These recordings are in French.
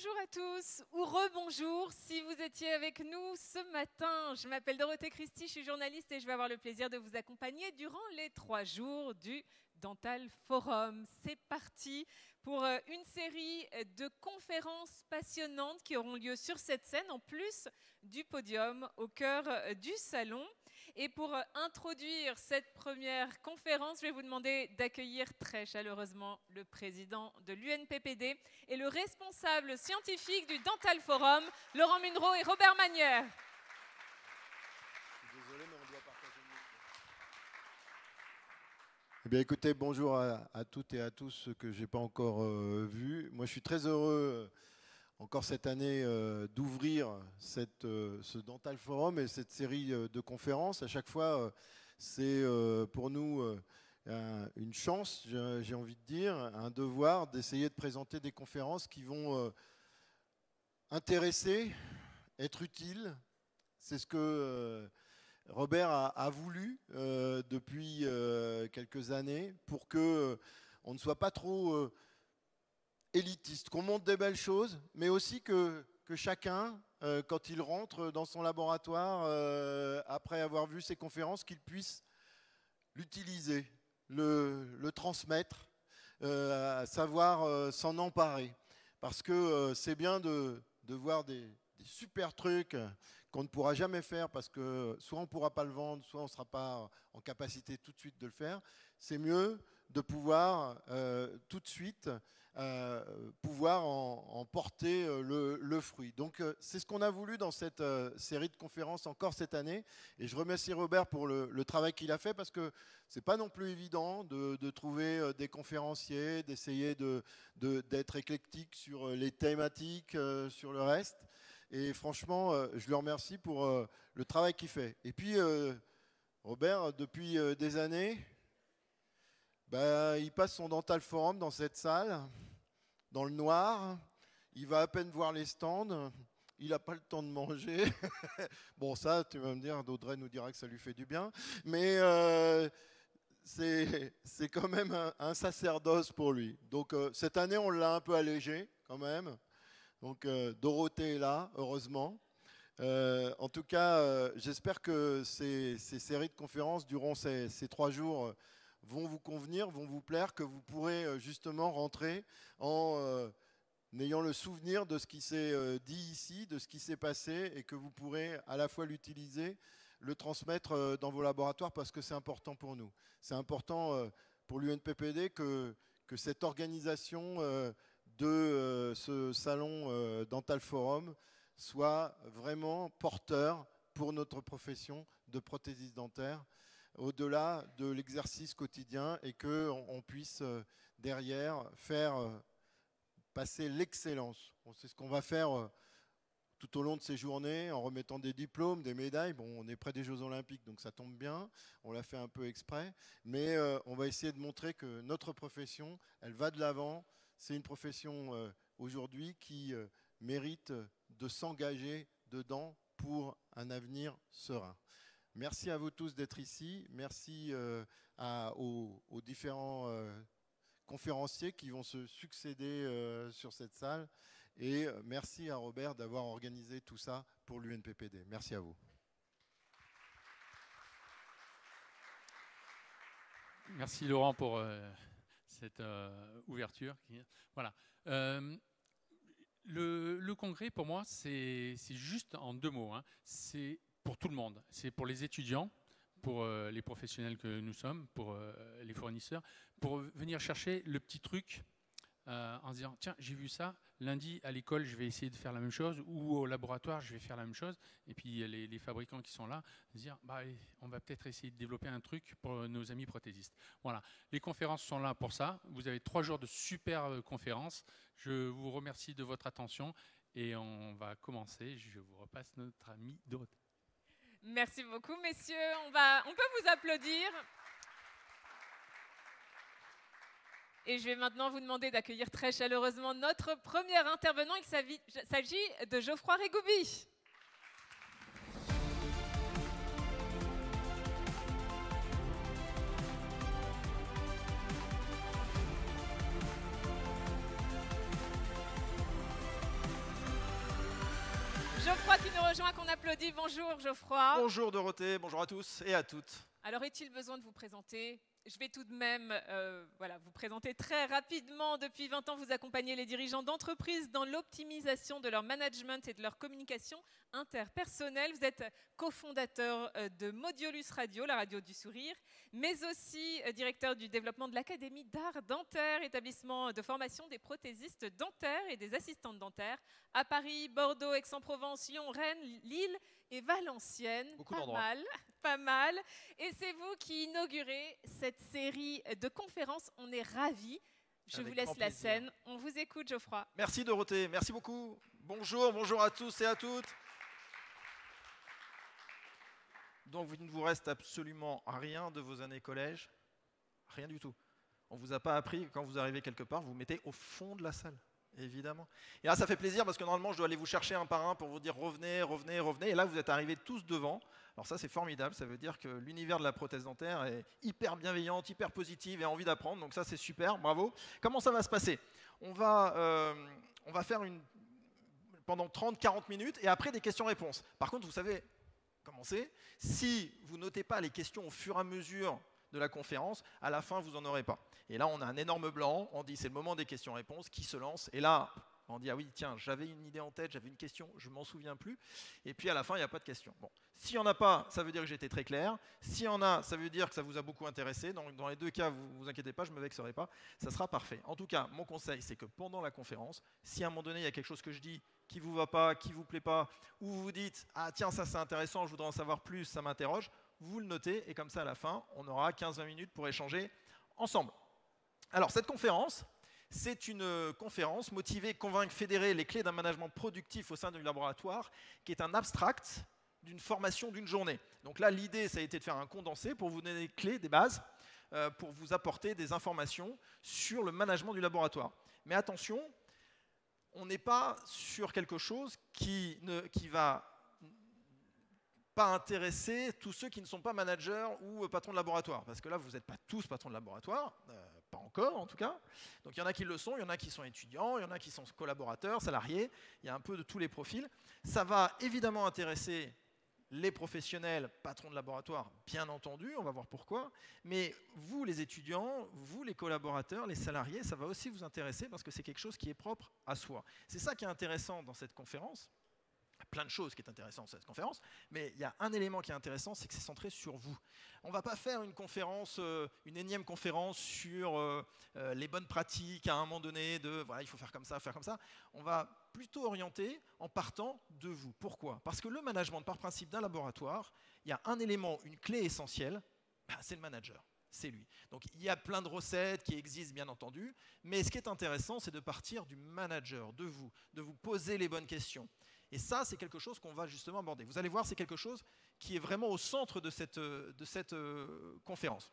Bonjour à tous, ou rebonjour si vous étiez avec nous ce matin. Je m'appelle Dorothée Christie, je suis journaliste et je vais avoir le plaisir de vous accompagner durant les 3 jours du Dental Forum. C'est parti pour une série de conférences passionnantes qui auront lieu sur cette scène, en plus du podium au cœur du salon. Et pour introduire cette première conférence, je vais vous demander d'accueillir très chaleureusement le président de l'UNPPD et le responsable scientifique du Dental Forum, Laurent Munro et Robert Manière. Désolé, mais on doit partager le micro. Eh bien, écoutez, bonjour à toutes et à tous que je n'ai pas encore vus. Moi, je suis très heureux encore cette année d'ouvrir ce Dental Forum et cette série de conférences. À chaque fois, c'est pour nous une chance, j'ai envie de dire, un devoir d'essayer de présenter des conférences qui vont intéresser, être utiles. C'est ce que Robert a voulu depuis quelques années pour qu'on ne soit pas trop élitiste, qu'on montre des belles choses, mais aussi que chacun, quand il rentre dans son laboratoire, après avoir vu ces conférences, qu'il puisse l'utiliser, le transmettre, savoir s'en emparer. Parce que c'est bien de voir des super trucs qu'on ne pourra jamais faire parce que soit on ne pourra pas le vendre, soit on ne sera pas en capacité tout de suite de le faire. C'est mieux de pouvoir tout de suite pouvoir en porter le fruit. Donc c'est ce qu'on a voulu dans cette série de conférences encore cette année. Et je remercie Robert pour le travail qu'il a fait parce que c'est pas non plus évident de trouver des conférenciers, d'essayer d'être éclectique sur les thématiques, sur le reste. Et franchement, je le remercie pour le travail qu'il fait. Et puis Robert, depuis des années, il passe son Dental Forum dans cette salle, dans le noir. Il va à peine voir les stands. Il n'a pas le temps de manger. Bon, ça, tu vas me dire, Audrey nous dira que ça lui fait du bien. Mais c'est quand même un sacerdoce pour lui. Donc cette année, on l'a un peu allégé quand même. Donc Dorothée est là, heureusement. En tout cas, j'espère que ces séries de conférences durant ces 3 jours vont vous convenir, vont vous plaire, que vous pourrez justement rentrer en ayant le souvenir de ce qui s'est dit ici, de ce qui s'est passé, et que vous pourrez à la fois l'utiliser, le transmettre dans vos laboratoires parce que c'est important pour nous. C'est important pour l'UNPPD que cette organisation de ce salon Dental Forum soit vraiment porteur pour notre profession de prothésiste dentaire, au-delà de l'exercice quotidien, et qu'on puisse derrière faire passer l'excellence. C'est ce qu'on va faire tout au long de ces journées en remettant des diplômes, des médailles. Bon, on est près des Jeux Olympiques, donc ça tombe bien. On l'a fait un peu exprès. Mais on va essayer de montrer que notre profession, elle va de l'avant. C'est une profession aujourd'hui qui mérite de s'engager dedans pour un avenir serein. Merci à vous tous d'être ici. Merci aux différents conférenciers qui vont se succéder sur cette salle. Et merci à Robert d'avoir organisé tout ça pour l'UNPPD. Merci à vous. Merci Laurent pour cette ouverture. Voilà. Le congrès, pour moi, c'est juste en 2 mots. Hein. C'est pour tout le monde. C'est pour les étudiants, pour les professionnels que nous sommes, pour les fournisseurs, pour venir chercher le petit truc en se disant, tiens, j'ai vu ça, lundi à l'école, je vais essayer de faire la même chose, ou au laboratoire, je vais faire la même chose. Et puis les fabricants qui sont là, se dire, on va peut-être essayer de développer un truc pour nos amis prothésistes. Voilà, les conférences sont là pour ça. Vous avez 3 jours de super conférences. Je vous remercie de votre attention et on va commencer. Je vous repasse notre ami Dorothée. Merci beaucoup, messieurs. On peut vous applaudir. Et je vais maintenant vous demander d'accueillir très chaleureusement notre premier intervenant. Il s'agit de Geoffroy Rigoubi. rejoint, qu'on applaudit. Bonjour Geoffroy. Bonjour Dorothée, bonjour à tous et à toutes. Alors, est-il besoin de vous présenter? Je vais tout de même vous présenter très rapidement. Depuis 20 ans, vous accompagnez les dirigeants d'entreprises dans l'optimisation de leur management et de leur communication interpersonnelle. Vous êtes cofondateur de Modiolus Radio, la radio du sourire, mais aussi directeur du développement de l'Académie d'art dentaire, établissement de formation des prothésistes dentaires et des assistantes dentaires à Paris, Bordeaux, Aix-en-Provence, Lyon, Rennes, Lille et Valenciennes. Beaucoup d'endroits. Pas mal. Et c'est vous qui inaugurez cette série de conférences. On est ravis. Je vous laisse la scène. On vous écoute, Geoffroy. Merci Dorothée, merci beaucoup. Bonjour à tous et à toutes. Donc, il ne vous reste absolument rien de vos années collège. Rien du tout. On ne vous a pas appris que quand vous arrivez quelque part, vous vous mettez au fond de la salle. Évidemment. Et là, ça fait plaisir parce que normalement, je dois aller vous chercher un par un pour vous dire revenez. Et là, vous êtes arrivés tous devant. Alors ça, c'est formidable. Ça veut dire que l'univers de la prothèse dentaire est hyper bienveillante, hyper positive et a envie d'apprendre. Donc ça, c'est super. Bravo. Comment ça va se passer? On va faire pendant 30-40 minutes et après des questions-réponses. Par contre, vous savez comment c'est. Si vous notez pas les questions au fur et à mesure de la conférence, à la fin, vous n'en aurez pas. Et là, on a un énorme blanc, on dit c'est le moment des questions-réponses, qui se lance. Et là, on dit ah oui, tiens, j'avais une idée en tête, j'avais une question, je m'en souviens plus. Et puis à la fin, il n'y a pas de question. Bon, s'il n'y en a pas, ça veut dire que j'ai été très clair. S'il y en a, ça veut dire que ça vous a beaucoup intéressé. Donc dans les deux cas, vous inquiétez pas, je ne me vexerai pas, ça sera parfait. En tout cas, mon conseil, c'est que pendant la conférence, si à un moment donné, il y a quelque chose que je dis qui ne vous va pas, qui ne vous plaît pas, ou vous vous dites ah tiens, ça c'est intéressant, je voudrais en savoir plus, ça m'interroge, vous le notez et comme ça à la fin, on aura 15-20 minutes pour échanger ensemble. Alors cette conférence, c'est une conférence motivée, convaincre, fédérer les clés d'un management productif au sein du laboratoire, qui est un abstract d'une formation d'une journée. Donc là, l'idée, ça a été de faire un condensé pour vous donner des clés, des bases, pour vous apporter des informations sur le management du laboratoire. Mais attention, on n'est pas sur quelque chose qui va pas intéresser tous ceux qui ne sont pas managers ou patrons de laboratoire. Parce que là, vous n'êtes pas tous patrons de laboratoire, pas encore en tout cas. Donc il y en a qui le sont, il y en a qui sont étudiants, il y en a qui sont collaborateurs, salariés, il y a un peu de tous les profils. Ça va évidemment intéresser les professionnels, patrons de laboratoire, bien entendu, on va voir pourquoi. Mais vous, les étudiants, vous, les collaborateurs, les salariés, ça va aussi vous intéresser parce que c'est quelque chose qui est propre à soi. C'est ça qui est intéressant dans cette conférence. Il y a plein de choses qui sont intéressantes dans cette conférence, mais il y a un élément qui est intéressant, c'est que c'est centré sur vous. On ne va pas faire une conférence, une énième conférence sur les bonnes pratiques à un moment donné, de voilà, il faut faire comme ça, faire comme ça. On va plutôt orienter en partant de vous. Pourquoi? Parce que le management, par principe d'un laboratoire, il y a un élément, une clé essentielle, c'est le manager. C'est lui. Donc il y a plein de recettes qui existent bien entendu, mais ce qui est intéressant, c'est de partir du manager, de vous poser les bonnes questions. Et ça, c'est quelque chose qu'on va justement aborder. Vous allez voir, c'est quelque chose qui est vraiment au centre de cette conférence.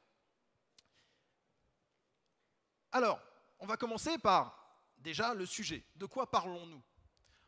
Alors, on va commencer par déjà le sujet. De quoi parlons-nous?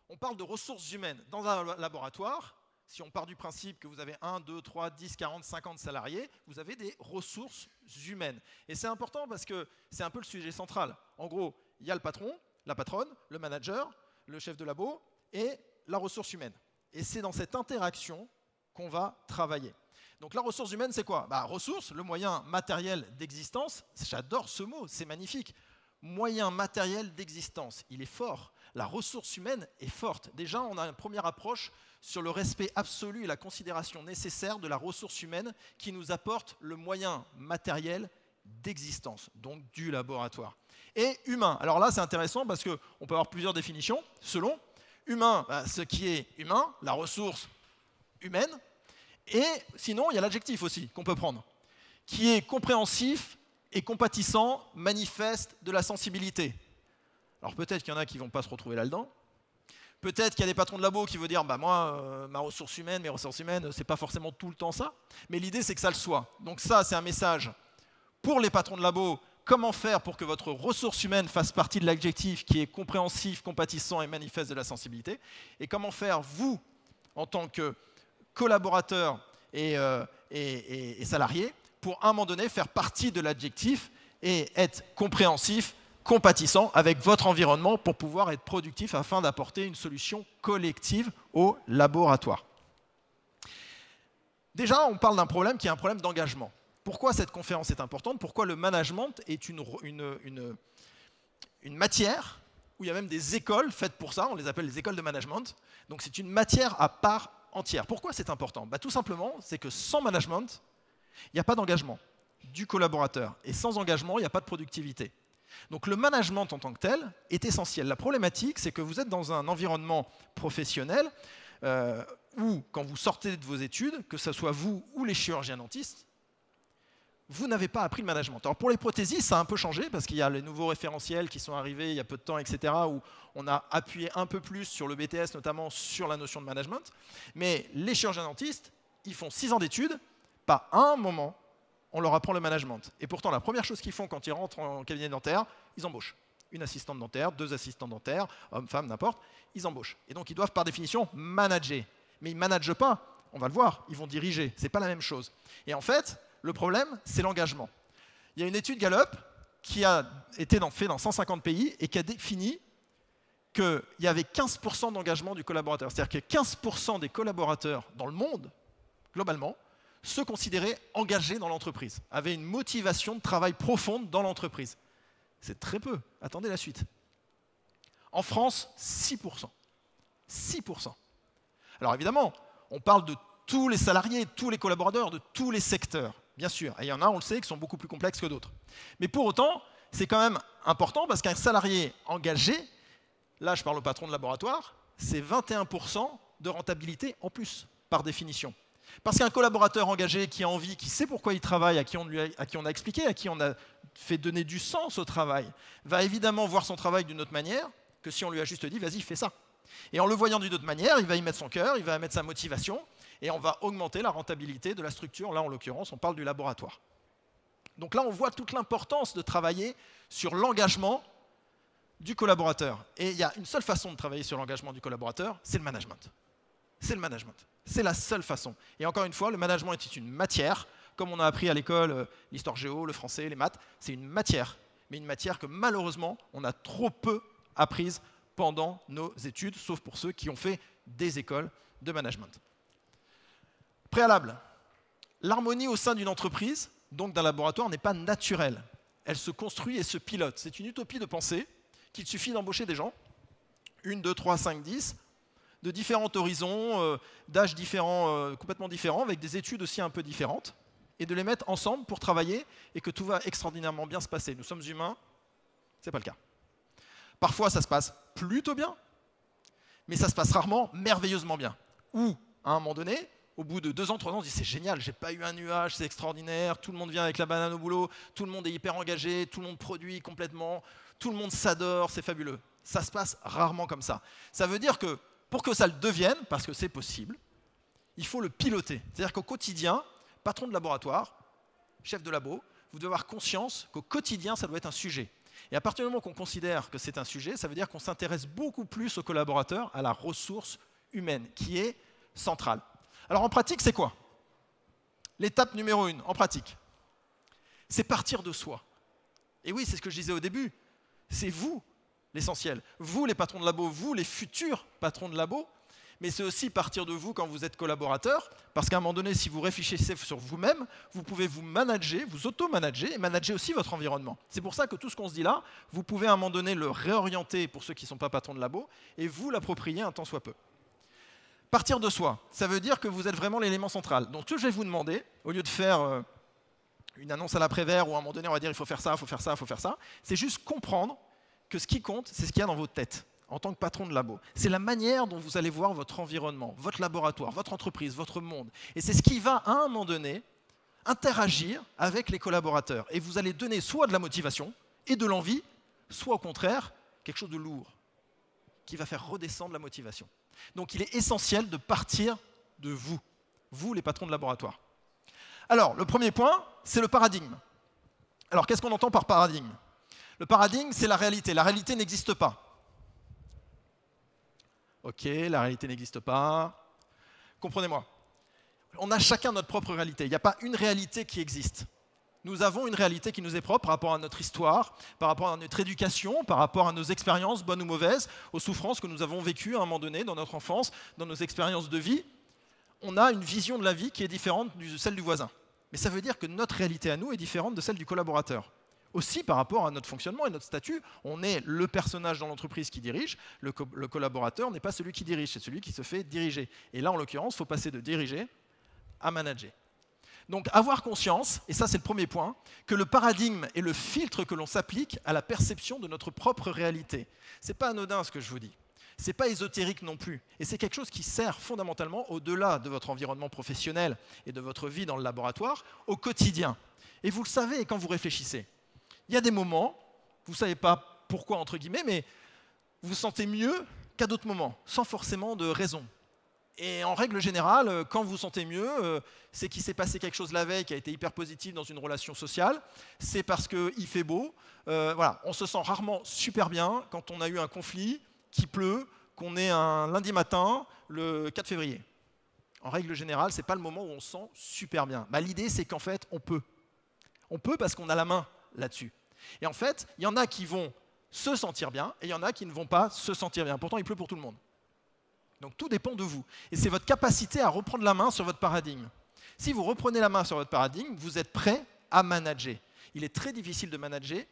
On parle de ressources humaines. Dans un laboratoire, si on part du principe que vous avez 1, 2, 3, 10, 40, 50 salariés, vous avez des ressources humaines. Et c'est important parce que c'est un peu le sujet central. En gros, il y a le patron, la patronne, le manager, le chef de labo et la ressource humaine. Et c'est dans cette interaction qu'on va travailler. Donc la ressource humaine, c'est quoi? Ressource, le moyen matériel d'existence. J'adore ce mot, c'est magnifique. Moyen matériel d'existence, il est fort. La ressource humaine est forte. Déjà, on a une première approche sur le respect absolu et la considération nécessaire de la ressource humaine qui nous apporte le moyen matériel d'existence, donc du laboratoire. Et humain. Alors là, c'est intéressant parce qu'on peut avoir plusieurs définitions selon. Humain, ce qui est humain, la ressource humaine. Et sinon, il y a l'adjectif aussi qu'on peut prendre, qui est compréhensif et compatissant, manifeste de la sensibilité. Alors peut-être qu'il y en a qui ne vont pas se retrouver là-dedans. Peut-être qu'il y a des patrons de labo qui vont dire moi, mes ressources humaines, c'est pas forcément tout le temps ça. Mais l'idée, c'est que ça le soit. Donc ça, c'est un message pour les patrons de labo. Comment faire pour que votre ressource humaine fasse partie de l'adjectif qui est compréhensif, compatissant et manifeste de la sensibilité? Et comment faire, vous, en tant que collaborateur et salarié, pour à un moment donné faire partie de l'adjectif et être compréhensif, compatissant avec votre environnement pour pouvoir être productif afin d'apporter une solution collective au laboratoire. Déjà, on parle d'un problème qui est un problème d'engagement. Pourquoi cette conférence est importante? Pourquoi le management est une matière où il y a même des écoles faites pour ça, on les appelle les écoles de management. Donc c'est une matière à part entière. Pourquoi c'est important? Tout simplement, c'est que sans management, il n'y a pas d'engagement du collaborateur. Et sans engagement, il n'y a pas de productivité. Donc le management en tant que tel est essentiel. La problématique, c'est que vous êtes dans un environnement professionnel où, quand vous sortez de vos études, que ce soit vous ou les chirurgiens dentistes, vous n'avez pas appris le management. Alors pour les prothésistes, ça a un peu changé parce qu'il y a les nouveaux référentiels qui sont arrivés il y a peu de temps, etc., où on a appuyé un peu plus sur le BTS, notamment sur la notion de management. Mais les chirurgiens dentistes, ils font 6 ans d'études, pas un moment, on leur apprend le management. Et pourtant, la première chose qu'ils font quand ils rentrent en cabinet dentaire, ils embauchent. Une assistante dentaire, 2 assistants dentaires, hommes, femmes, n'importe, ils embauchent. Et donc ils doivent par définition manager. Mais ils ne managent pas, on va le voir, ils vont diriger. Ce n'est pas la même chose. Et en fait, le problème, c'est l'engagement. Il y a une étude Gallup qui a été faite dans 150 pays et qui a défini qu'il y avait 15% d'engagement du collaborateur. C'est-à-dire que 15% des collaborateurs dans le monde, globalement, se considéraient engagés dans l'entreprise, avaient une motivation de travail profonde dans l'entreprise. C'est très peu. Attendez la suite. En France, 6%. 6%. Alors évidemment, on parle de tous les salariés, tous les collaborateurs, de tous les secteurs, bien sûr. Et il y en a, on le sait, qui sont beaucoup plus complexes que d'autres. Mais pour autant, c'est quand même important parce qu'un salarié engagé, là je parle au patron de laboratoire, c'est 21% de rentabilité en plus, par définition. Parce qu'un collaborateur engagé qui a envie, qui sait pourquoi il travaille, à qui on a expliqué, à qui on a fait donner du sens au travail, va évidemment voir son travail d'une autre manière que si on lui a juste dit « vas-y, fais ça ». Et en le voyant d'une autre manière, il va y mettre son cœur, il va y mettre sa motivation, et on va augmenter la rentabilité de la structure. Là, en l'occurrence, on parle du laboratoire. Donc là, on voit toute l'importance de travailler sur l'engagement du collaborateur. Et il y a une seule façon de travailler sur l'engagement du collaborateur, c'est le management. C'est le management. C'est la seule façon. Et encore une fois, le management est une matière, comme on a appris à l'école, l'histoire géo, le français, les maths, c'est une matière. Mais une matière que malheureusement, on a trop peu apprise pendant nos études, sauf pour ceux qui ont fait des écoles de management. Préalable. L'harmonie au sein d'une entreprise, donc d'un laboratoire, n'est pas naturelle. Elle se construit et se pilote. C'est une utopie de penser qu'il suffit d'embaucher des gens, 1, 2, 3, 5, 10, de différents horizons, d'âges différents, complètement différents, avec des études aussi un peu différentes, et de les mettre ensemble pour travailler et que tout va extraordinairement bien se passer. Nous sommes humains, ce n'est pas le cas. Parfois, ça se passe plutôt bien, mais ça se passe rarement merveilleusement bien. Ou, à un moment donné, au bout de 2 ans, 3 ans, on se dit c'est génial, j'ai pas eu un nuage, c'est extraordinaire, tout le monde vient avec la banane au boulot, tout le monde est hyper engagé, tout le monde produit complètement, tout le monde s'adore, c'est fabuleux. Ça se passe rarement comme ça. Ça veut dire que pour que ça le devienne, parce que c'est possible, il faut le piloter. C'est-à-dire qu'au quotidien, patron de laboratoire, chef de labo, vous devez avoir conscience qu'au quotidien, ça doit être un sujet. Et à partir du moment qu'on considère que c'est un sujet, ça veut dire qu'on s'intéresse beaucoup plus aux collaborateurs, à la ressource humaine, qui est centrale. Alors en pratique, c'est quoi? L'étape numéro 1, en pratique, c'est partir de soi. Et oui, c'est ce que je disais au début, c'est vous l'essentiel. Vous, les patrons de labo, vous, les futurs patrons de labo, mais c'est aussi partir de vous quand vous êtes collaborateur, parce qu'à un moment donné, si vous réfléchissez sur vous-même, vous pouvez vous manager, vous auto-manager et manager aussi votre environnement. C'est pour ça que tout ce qu'on se dit là, vous pouvez à un moment donné le réorienter pour ceux qui ne sont pas patrons de labo et vous l'approprier un tant soit peu. Partir de soi, ça veut dire que vous êtes vraiment l'élément central. Donc ce que je vais vous demander, au lieu de faire une annonce à l'après-vert où à un moment donné on va dire il faut faire ça, il faut faire ça, il faut faire ça, c'est juste comprendre que ce qui compte, c'est ce qu'il y a dans votre tête en tant que patron de labo. C'est la manière dont vous allez voir votre environnement, votre laboratoire, votre entreprise, votre monde. Et c'est ce qui va, à un moment donné, interagir avec les collaborateurs. Et vous allez donner soit de la motivation et de l'envie, soit au contraire, quelque chose de lourd, qui va faire redescendre la motivation. Donc il est essentiel de partir de vous, vous les patrons de laboratoire. Alors, le premier point, c'est le paradigme. Alors, qu'est-ce qu'on entend par paradigme? Le paradigme, c'est la réalité. La réalité n'existe pas. Ok, la réalité n'existe pas. Comprenez-moi. On a chacun notre propre réalité. Il n'y a pas une réalité qui existe. Nous avons une réalité qui nous est propre par rapport à notre histoire, par rapport à notre éducation, par rapport à nos expériences, bonnes ou mauvaises, aux souffrances que nous avons vécues à un moment donné dans notre enfance, dans nos expériences de vie. On a une vision de la vie qui est différente de celle du voisin. Mais ça veut dire que notre réalité à nous est différente de celle du collaborateur. Aussi par rapport à notre fonctionnement et notre statut, on est le personnage dans l'entreprise qui dirige, le collaborateur n'est pas celui qui dirige, c'est celui qui se fait diriger. Et là, en l'occurrence, il faut passer de diriger à manager. Donc avoir conscience, et ça c'est le premier point, que le paradigme est le filtre que l'on s'applique à la perception de notre propre réalité. Ce n'est pas anodin ce que je vous dis. Ce n'est pas ésotérique non plus. Et c'est quelque chose qui sert fondamentalement au-delà de votre environnement professionnel et de votre vie dans le laboratoire, au quotidien. Et vous le savez quand vous réfléchissez. Il y a des moments, vous ne savez pas pourquoi, entre guillemets, mais vous vous sentez mieux qu'à d'autres moments, sans forcément de raison. Et en règle générale, quand vous vous sentez mieux, c'est qu'il s'est passé quelque chose la veille qui a été hyper positif dans une relation sociale, c'est parce qu'il fait beau. Voilà, on se sent rarement super bien quand on a eu un conflit, qu'il pleut, qu'on est un lundi matin, le 4 février. En règle générale, ce n'est pas le moment où on se sent super bien. L'idée, c'est qu'en fait, on peut. On peut parce qu'on a la main là-dessus. Et en fait, il y en a qui vont se sentir bien et il y en a qui ne vont pas se sentir bien. Pourtant, il pleut pour tout le monde. Donc tout dépend de vous. Et c'est votre capacité à reprendre la main sur votre paradigme. Si vous reprenez la main sur votre paradigme, vous êtes prêt à manager. Il est très difficile de manager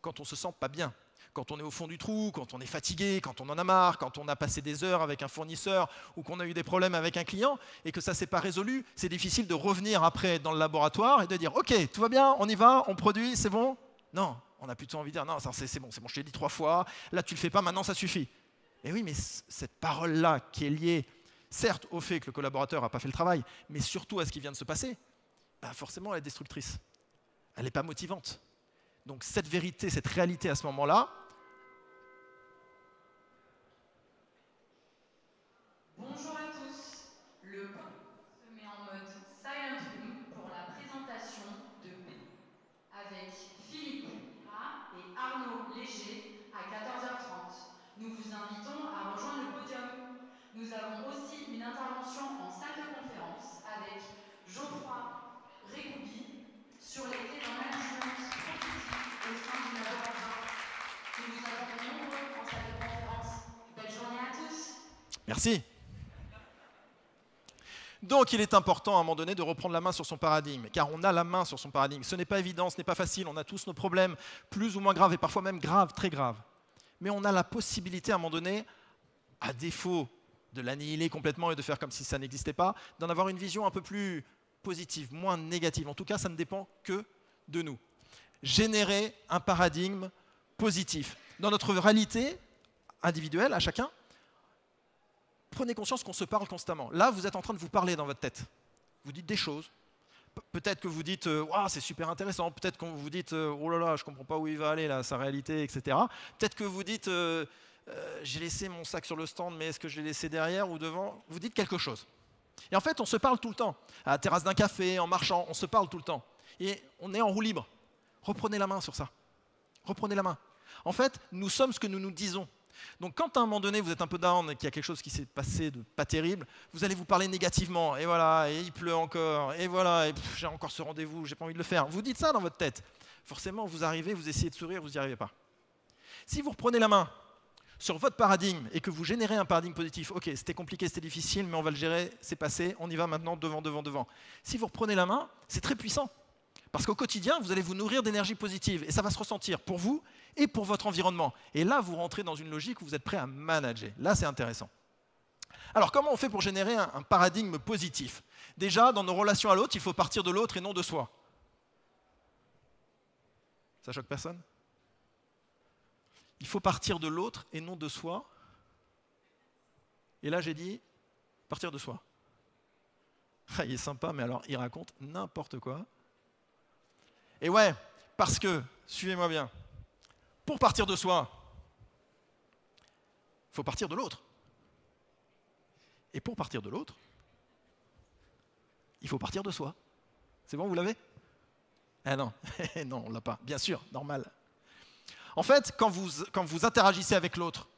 quand on ne se sent pas bien, quand on est au fond du trou, quand on est fatigué, quand on en a marre, quand on a passé des heures avec un fournisseur ou qu'on a eu des problèmes avec un client et que ça ne s'est pas résolu. C'est difficile de revenir après dans le laboratoire et de dire « Ok, tout va bien, on y va, on produit, c'est bon ?» Non, on a plutôt envie de dire « Non, c'est bon, je t'ai dit 3 fois, là tu ne le fais pas, maintenant ça suffit. » Et oui, mais cette parole-là qui est liée, certes au fait que le collaborateur n'a pas fait le travail, mais surtout à ce qui vient de se passer, forcément elle est destructrice. Elle n'est pas motivante. Donc cette vérité, cette réalité à ce moment-là. Bonjour à tous. Le point se met en mode Silent Room pour la présentation de P avec Philippe A et Arnaud Léger à 14h30. Nous vous invitons à rejoindre le podium. Nous avons aussi une intervention en salle de conférence avec Geoffroy Récoubi sur les clés d'un management positif au sein du laboratoire. Nous vous attendons nombreux en salle de conférence. Belle journée à tous. Merci. Donc il est important à un moment donné de reprendre la main sur son paradigme, car on a la main sur son paradigme. Ce n'est pas évident, ce n'est pas facile, on a tous nos problèmes, plus ou moins graves, et parfois même graves, très graves. Mais on a la possibilité à un moment donné, à défaut de l'annihiler complètement et de faire comme si ça n'existait pas, d'en avoir une vision un peu plus positive, moins négative. En tout cas, ça ne dépend que de nous. Générer un paradigme positif. Dans notre réalité individuelle, à chacun, prenez conscience qu'on se parle constamment. Là, vous êtes en train de vous parler dans votre tête. Vous dites des choses. Peut-être que vous dites wow, c'est super intéressant. Peut-être que vous dites oh là là, je ne comprends pas où il va aller, là, sa réalité, etc. Peut-être que vous dites j'ai laissé mon sac sur le stand, mais est-ce que je l'ai laissé derrière ou devant? Vous dites quelque chose. Et en fait, on se parle tout le temps. À la terrasse d'un café, en marchant, on se parle tout le temps. Et on est en roue libre. Reprenez la main sur ça. Reprenez la main. En fait, nous sommes ce que nous nous disons. Donc quand à un moment donné vous êtes un peu down et qu'il y a quelque chose qui s'est passé de pas terrible, vous allez vous parler négativement, et voilà, et il pleut encore, et voilà, et j'ai encore ce rendez-vous, j'ai pas envie de le faire. Vous dites ça dans votre tête. Forcément, vous arrivez, vous essayez de sourire, vous n'y arrivez pas. Si vous reprenez la main sur votre paradigme et que vous générez un paradigme positif, ok, c'était compliqué, c'était difficile, mais on va le gérer, c'est passé, on y va maintenant, devant, devant, devant. Si vous reprenez la main, c'est très puissant. Parce qu'au quotidien, vous allez vous nourrir d'énergie positive et ça va se ressentir pour vous et pour votre environnement. Et là, vous rentrez dans une logique où vous êtes prêt à manager. Là, c'est intéressant. Alors, comment on fait pour générer un paradigme positif? Déjà, dans nos relations à l'autre, il faut partir de l'autre et non de soi. Ça choque personne? Il faut partir de l'autre et non de soi. Et là, j'ai dit partir de soi. Ah, il est sympa, mais alors, il raconte n'importe quoi. Et ouais, parce que, suivez-moi bien, pour partir de soi, il faut partir de l'autre. Et pour partir de l'autre, il faut partir de soi. C'est bon, vous l'avez? Ah non, non, on ne l'a pas. Bien sûr, normal. En fait, quand vous interagissez avec l'autre,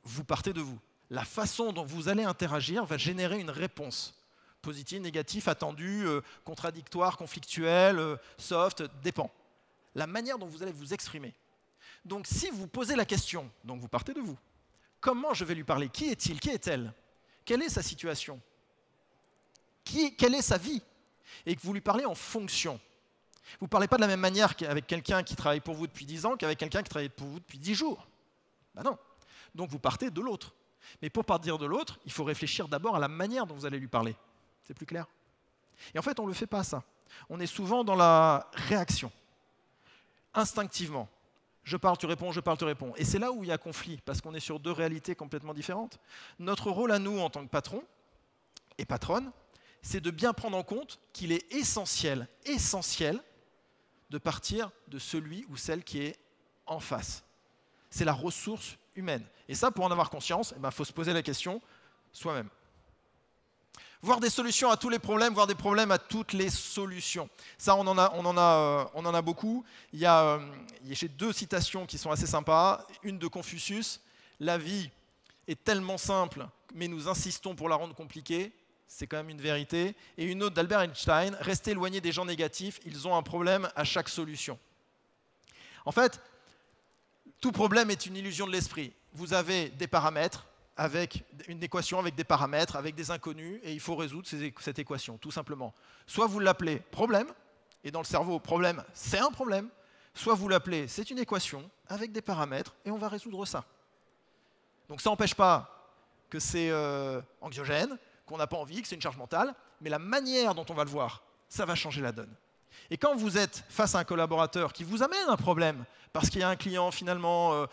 vous partez de vous. La façon dont vous allez interagir va générer une réponse Positif, négatif, attendu, contradictoire, conflictuel, soft, dépend. La manière dont vous allez vous exprimer. Donc si vous posez la question, donc vous partez de vous, comment je vais lui parler? Qui est-il? Qui est-elle? Quelle est sa situation? Quelle est sa vie? Et que vous lui parlez en fonction. Vous ne parlez pas de la même manière qu'avec quelqu'un qui travaille pour vous depuis 10 ans qu'avec quelqu'un qui travaille pour vous depuis 10 jours. Ben non. Donc vous partez de l'autre. Mais pour partir de l'autre, il faut réfléchir d'abord à la manière dont vous allez lui parler. C'est plus clair? Et en fait, on ne le fait pas, ça. On est souvent dans la réaction. Instinctivement. Je parle, tu réponds, je parle, tu réponds. Et c'est là où il y a conflit, parce qu'on est sur deux réalités complètement différentes. Notre rôle à nous, en tant que patron et patronne, c'est de bien prendre en compte qu'il est essentiel de partir de celui ou celle qui est en face. C'est la ressource humaine. Et ça, pour en avoir conscience, il faut se poser la question soi-même. Voir des solutions à tous les problèmes, voir des problèmes à toutes les solutions. Ça, on en a beaucoup. J'ai 2 citations qui sont assez sympas. Une de Confucius, « La vie est tellement simple, mais nous insistons pour la rendre compliquée ». C'est quand même une vérité. Et une autre d'Albert Einstein, « Restez éloigné des gens négatifs, ils ont un problème à chaque solution ». En fait, tout problème est une illusion de l'esprit. Vous avez des paramètres, avec une équation avec des paramètres, avec des inconnus, et il faut résoudre cette équation, tout simplement. Soit vous l'appelez problème, et dans le cerveau, problème, c'est un problème, soit vous l'appelez, c'est une équation avec des paramètres, et on va résoudre ça. Donc ça n'empêche pas que c'est anxiogène, qu'on n'a pas envie, que c'est une charge mentale, mais la manière dont on va le voir, ça va changer la donne. Et quand vous êtes face à un collaborateur qui vous amène un problème, parce qu'il y a un client finalement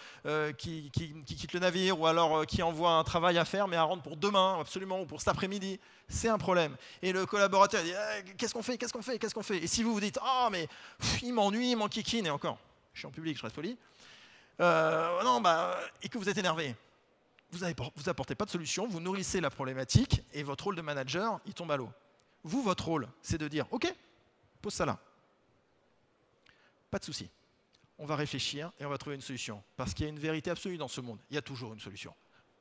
qui quitte le navire, ou alors qui envoie un travail à faire, mais à rendre pour demain, absolument, ou pour cet après-midi, c'est un problème. Et le collaborateur dit qu'est-ce qu'on fait, qu'est-ce qu'on fait, qu'est-ce qu'on fait? Et si vous vous dites mais il m'ennuie, il m'enquiquine, et encore, je suis en public, je reste poli, et que vous êtes énervé, vous n'apportez pas de solution, vous nourrissez la problématique, et votre rôle de manager, il tombe à l'eau. Vous, votre rôle, c'est de dire ok, pose ça là. Pas de souci. On va réfléchir et on va trouver une solution. Parce qu'il y a une vérité absolue dans ce monde. Il y a toujours une solution.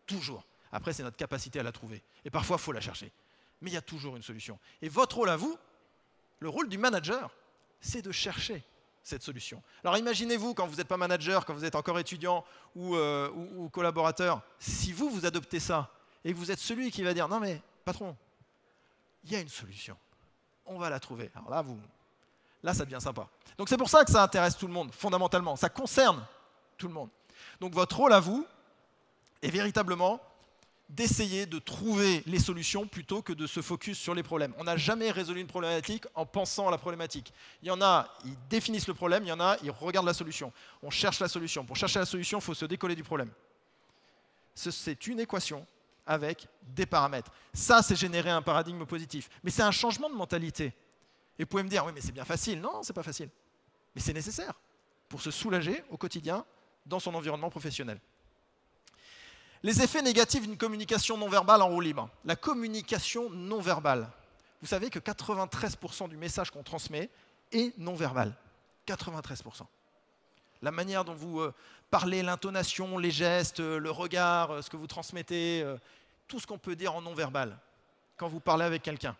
Toujours. Après, c'est notre capacité à la trouver. Et parfois, il faut la chercher. Mais il y a toujours une solution. Et votre rôle à vous, le rôle du manager, c'est de chercher cette solution. Alors imaginez-vous, quand vous n'êtes pas manager, quand vous êtes encore étudiant ou collaborateur, si vous adoptez ça et que vous êtes celui qui va dire « Non mais, patron, il y a une solution. On va la trouver. » Alors là, ça devient sympa. Donc c'est pour ça que ça intéresse tout le monde, fondamentalement. Ça concerne tout le monde. Donc votre rôle à vous est véritablement d'essayer de trouver les solutions plutôt que de se focus sur les problèmes. On n'a jamais résolu une problématique en pensant à la problématique. Il y en a, ils définissent le problème, il y en a, ils regardent la solution. On cherche la solution. Pour chercher la solution, il faut se décoller du problème. C'est une équation avec des paramètres. Ça, c'est générer un paradigme positif. Mais c'est un changement de mentalité. Et vous pouvez me dire, oui, mais c'est bien facile. Non, c'est pas facile. Mais c'est nécessaire pour se soulager au quotidien dans son environnement professionnel. Les effets négatifs d'une communication non verbale en roue libre. La communication non verbale. Vous savez que 93% du message qu'on transmet est non verbal. 93%. La manière dont vous parlez, l'intonation, les gestes, le regard, ce que vous transmettez, tout ce qu'on peut dire en non verbal quand vous parlez avec quelqu'un.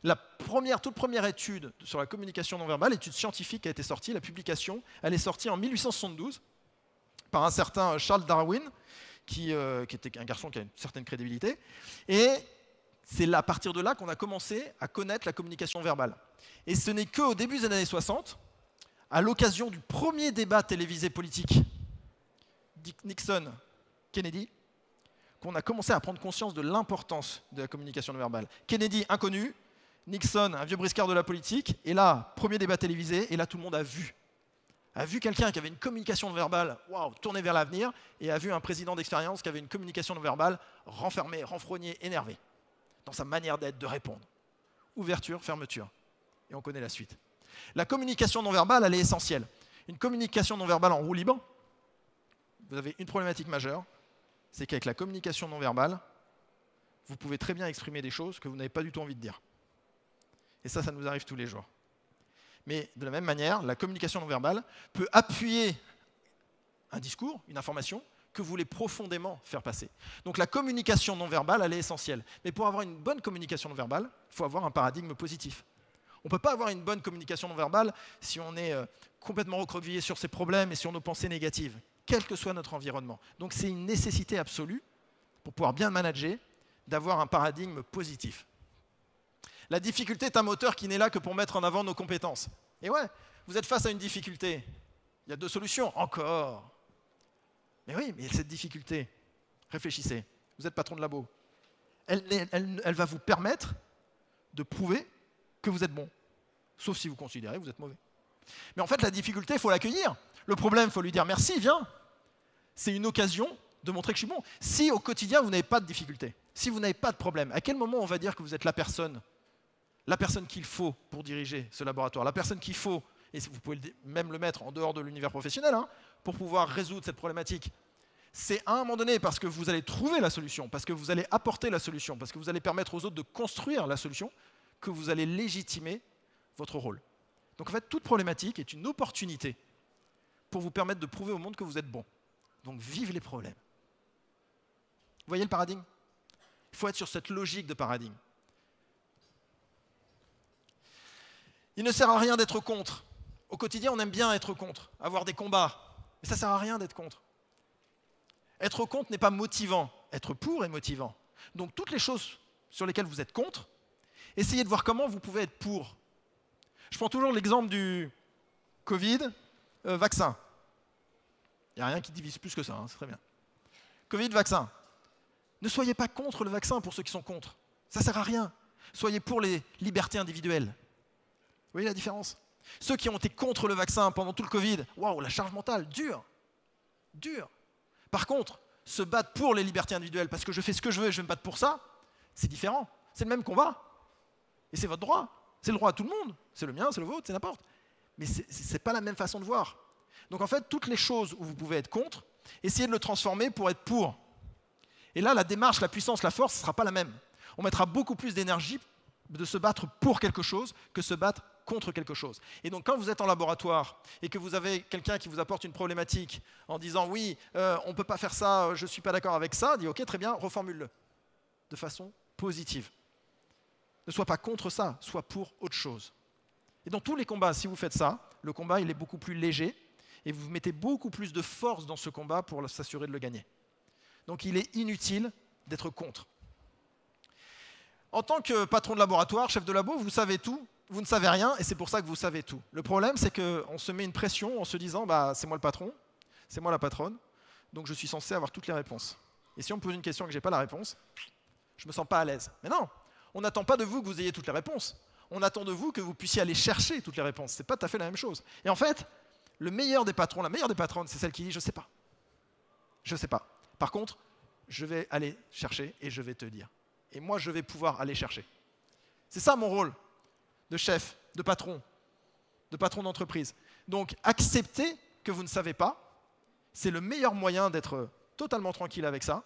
La toute première étude sur la communication non verbale, étude scientifique qui a été sortie, la publication, elle est sortie en 1872 par un certain Charles Darwin, qui était un garçon qui a une certaine crédibilité. Et c'est à partir de là qu'on a commencé à connaître la communication verbale. Et ce n'est qu'au début des années 60, à l'occasion du premier débat télévisé politique, Nixon-Kennedy, qu'on a commencé à prendre conscience de l'importance de la communication non verbale. Kennedy, inconnu, Nixon, un vieux briscard de la politique, et là, premier débat télévisé, et là, tout le monde a vu quelqu'un qui avait une communication non verbale, tournée vers l'avenir, et a vu un président d'expérience qui avait une communication non verbale renfermée, renfrognée, énervée, dans sa manière d'être, de répondre. Ouverture, fermeture. Et on connaît la suite. La communication non verbale, elle est essentielle. Une communication non verbale en roue libre, vous avez une problématique majeure, c'est qu'avec la communication non verbale, vous pouvez très bien exprimer des choses que vous n'avez pas du tout envie de dire. Et ça nous arrive tous les jours. Mais de la même manière, la communication non verbale peut appuyer un discours, une information, que vous voulez profondément faire passer. Donc la communication non verbale, elle est essentielle. Mais pour avoir une bonne communication non verbale, il faut avoir un paradigme positif. On ne peut pas avoir une bonne communication non verbale si on est complètement recroquevillé sur ses problèmes et sur nos pensées négatives, quel que soit notre environnement. Donc c'est une nécessité absolue, pour pouvoir bien manager, d'avoir un paradigme positif. La difficulté est un moteur qui n'est là que pour mettre en avant nos compétences. Et ouais, vous êtes face à une difficulté. Il y a 2 solutions, encore. Mais oui, mais cette difficulté, réfléchissez, vous êtes patron de labo. Elle va vous permettre de prouver que vous êtes bon. Sauf si vous considérez que vous êtes mauvais. Mais en fait, la difficulté, il faut l'accueillir. Le problème, il faut lui dire merci, viens. C'est une occasion de montrer que je suis bon. Si au quotidien, vous n'avez pas de difficulté, si vous n'avez pas de problème, à quel moment on va dire que vous êtes la personne qu'il faut pour diriger ce laboratoire, la personne qu'il faut, et vous pouvez même le mettre en dehors de l'univers professionnel, pour pouvoir résoudre cette problématique. C'est à un moment donné parce que vous allez trouver la solution, parce que vous allez apporter la solution, parce que vous allez permettre aux autres de construire la solution, que vous allez légitimer votre rôle. Donc en fait, toute problématique est une opportunité pour vous permettre de prouver au monde que vous êtes bon. Donc vive les problèmes. Vous voyez le paradigme? Il faut être sur cette logique de paradigme. Il ne sert à rien d'être contre. Au quotidien, on aime bien être contre, avoir des combats. Mais ça ne sert à rien d'être contre. Être contre n'est pas motivant. Être pour est motivant. Donc toutes les choses sur lesquelles vous êtes contre, essayez de voir comment vous pouvez être pour. Je prends toujours l'exemple du Covid, vaccin. Il n'y a rien qui divise plus que ça, c'est très bien. Covid, vaccin. Ne soyez pas contre le vaccin pour ceux qui sont contre. Ça ne sert à rien. Soyez pour les libertés individuelles. Vous voyez la différence? Ceux qui ont été contre le vaccin pendant tout le Covid, waouh, la charge mentale, dur. Par contre, se battre pour les libertés individuelles parce que je fais ce que je veux et je vais me battre pour ça, c'est différent. C'est le même combat. Et c'est votre droit. C'est le droit à tout le monde. C'est le mien, c'est le vôtre, c'est n'importe. Mais ce n'est pas la même façon de voir. Donc en fait, toutes les choses où vous pouvez être contre, essayez de le transformer pour être pour. Et là, la démarche, la puissance, la force ne sera pas la même. On mettra beaucoup plus d'énergie de se battre pour quelque chose que se battre contre quelque chose. Et donc quand vous êtes en laboratoire et que vous avez quelqu'un qui vous apporte une problématique en disant « oui, on ne peut pas faire ça, je ne suis pas d'accord avec ça », dit « ok, très bien, reformule-le » de façon positive. Ne sois pas contre ça, sois pour autre chose. Et dans tous les combats, si vous faites ça, le combat il est beaucoup plus léger et vous mettez beaucoup plus de force dans ce combat pour s'assurer de le gagner. Donc il est inutile d'être contre. En tant que patron de laboratoire, chef de labo, vous savez tout, vous ne savez rien et c'est pour ça que vous savez tout. Le problème, c'est qu'on se met une pression en se disant bah, « c'est moi le patron, c'est moi la patronne, donc je suis censé avoir toutes les réponses. » Et si on me pose une question et que je n'ai pas la réponse, je ne me sens pas à l'aise. Mais non, on n'attend pas de vous que vous ayez toutes les réponses. On attend de vous que vous puissiez aller chercher toutes les réponses. Ce n'est pas tout à fait la même chose. Et en fait, le meilleur des patrons, la meilleure des patronnes, c'est celle qui dit « je ne sais pas. Je ne sais pas. Par contre, je vais aller chercher et je vais te dire. » Et moi, je vais pouvoir aller chercher. C'est ça mon rôle de chef, de patron d'entreprise. Donc, accepter que vous ne savez pas, c'est le meilleur moyen d'être totalement tranquille avec ça.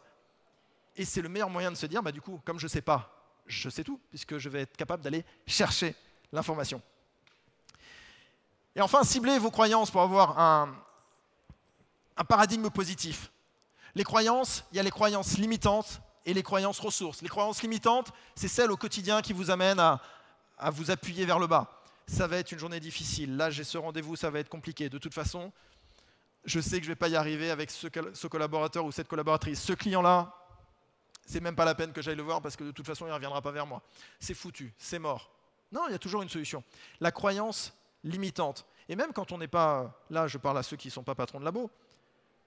Et c'est le meilleur moyen de se dire, bah, du coup, comme je ne sais pas, je sais tout, puisque je vais être capable d'aller chercher l'information. Et enfin, ciblez vos croyances pour avoir un paradigme positif. Les croyances, il y a les croyances limitantes et les croyances ressources. Les croyances limitantes, c'est celles au quotidien qui vous amènent à vous appuyer vers le bas. Ça va être une journée difficile. Là, j'ai ce rendez-vous, ça va être compliqué. De toute façon, je sais que je ne vais pas y arriver avec ce collaborateur ou cette collaboratrice. Ce client-là, c'est même pas la peine que j'aille le voir parce que de toute façon, il ne reviendra pas vers moi. C'est foutu, c'est mort. Non, il y a toujours une solution. La croyance limitante. Et même quand on n'est pas... Là, je parle à ceux qui ne sont pas patrons de labo.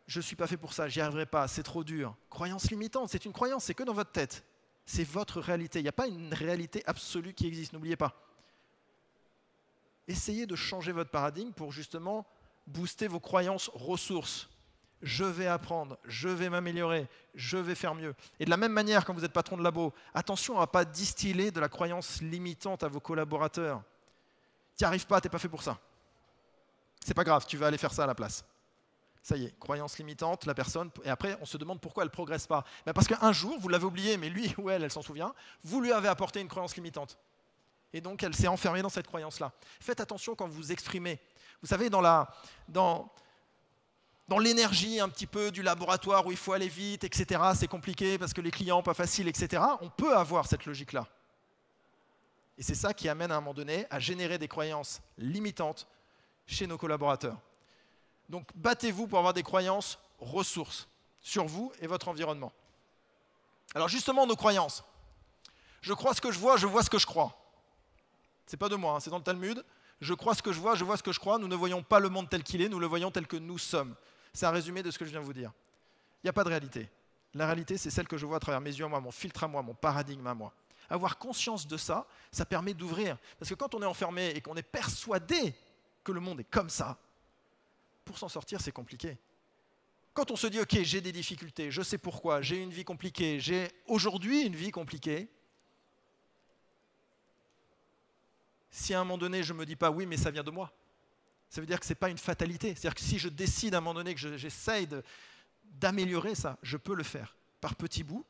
Je ne suis pas fait pour ça, j'y arriverai pas, c'est trop dur. Croyance limitante, c'est une croyance, c'est que dans votre tête. C'est votre réalité. Il n'y a pas une réalité absolue qui existe, n'oubliez pas. Essayez de changer votre paradigme pour justement booster vos croyances ressources. Je vais apprendre, je vais m'améliorer, je vais faire mieux. Et de la même manière, quand vous êtes patron de labo, attention à ne pas distiller de la croyance limitante à vos collaborateurs. Tu n'y arrives pas, tu n'es pas fait pour ça. C'est pas grave, tu vas aller faire ça à la place. Ça y est, croyance limitante, la personne, et après on se demande pourquoi elle ne progresse pas. Ben parce qu'un jour, vous l'avez oublié, mais lui ou elle s'en souvient, vous lui avez apporté une croyance limitante. Et donc elle s'est enfermée dans cette croyance-là. Faites attention quand vous vous exprimez. Vous savez, dans dans l'énergie un petit peu du laboratoire où il faut aller vite, etc. C'est compliqué parce que les clients, pas facile, etc. On peut avoir cette logique-là. Et c'est ça qui amène à un moment donné à générer des croyances limitantes chez nos collaborateurs. Donc battez-vous pour avoir des croyances ressources sur vous et votre environnement. Alors justement, nos croyances. Je crois ce que je vois ce que je crois. C'est pas de moi, hein, c'est dans le Talmud. Je crois ce que je vois ce que je crois. Nous ne voyons pas le monde tel qu'il est, nous le voyons tel que nous sommes. C'est un résumé de ce que je viens de vous dire. Il n'y a pas de réalité. La réalité, c'est celle que je vois à travers mes yeux à moi, mon filtre à moi, mon paradigme à moi. Avoir conscience de ça, ça permet d'ouvrir. Parce que quand on est enfermé et qu'on est persuadé que le monde est comme ça, pour s'en sortir, c'est compliqué. Quand on se dit, ok, j'ai des difficultés, je sais pourquoi, j'ai une vie compliquée, j'ai aujourd'hui une vie compliquée, si à un moment donné, je ne me dis pas, oui, mais ça vient de moi, ça veut dire que ce n'est pas une fatalité. C'est-à-dire que si je décide à un moment donné que j'essaye d'améliorer ça, je peux le faire par petits bouts,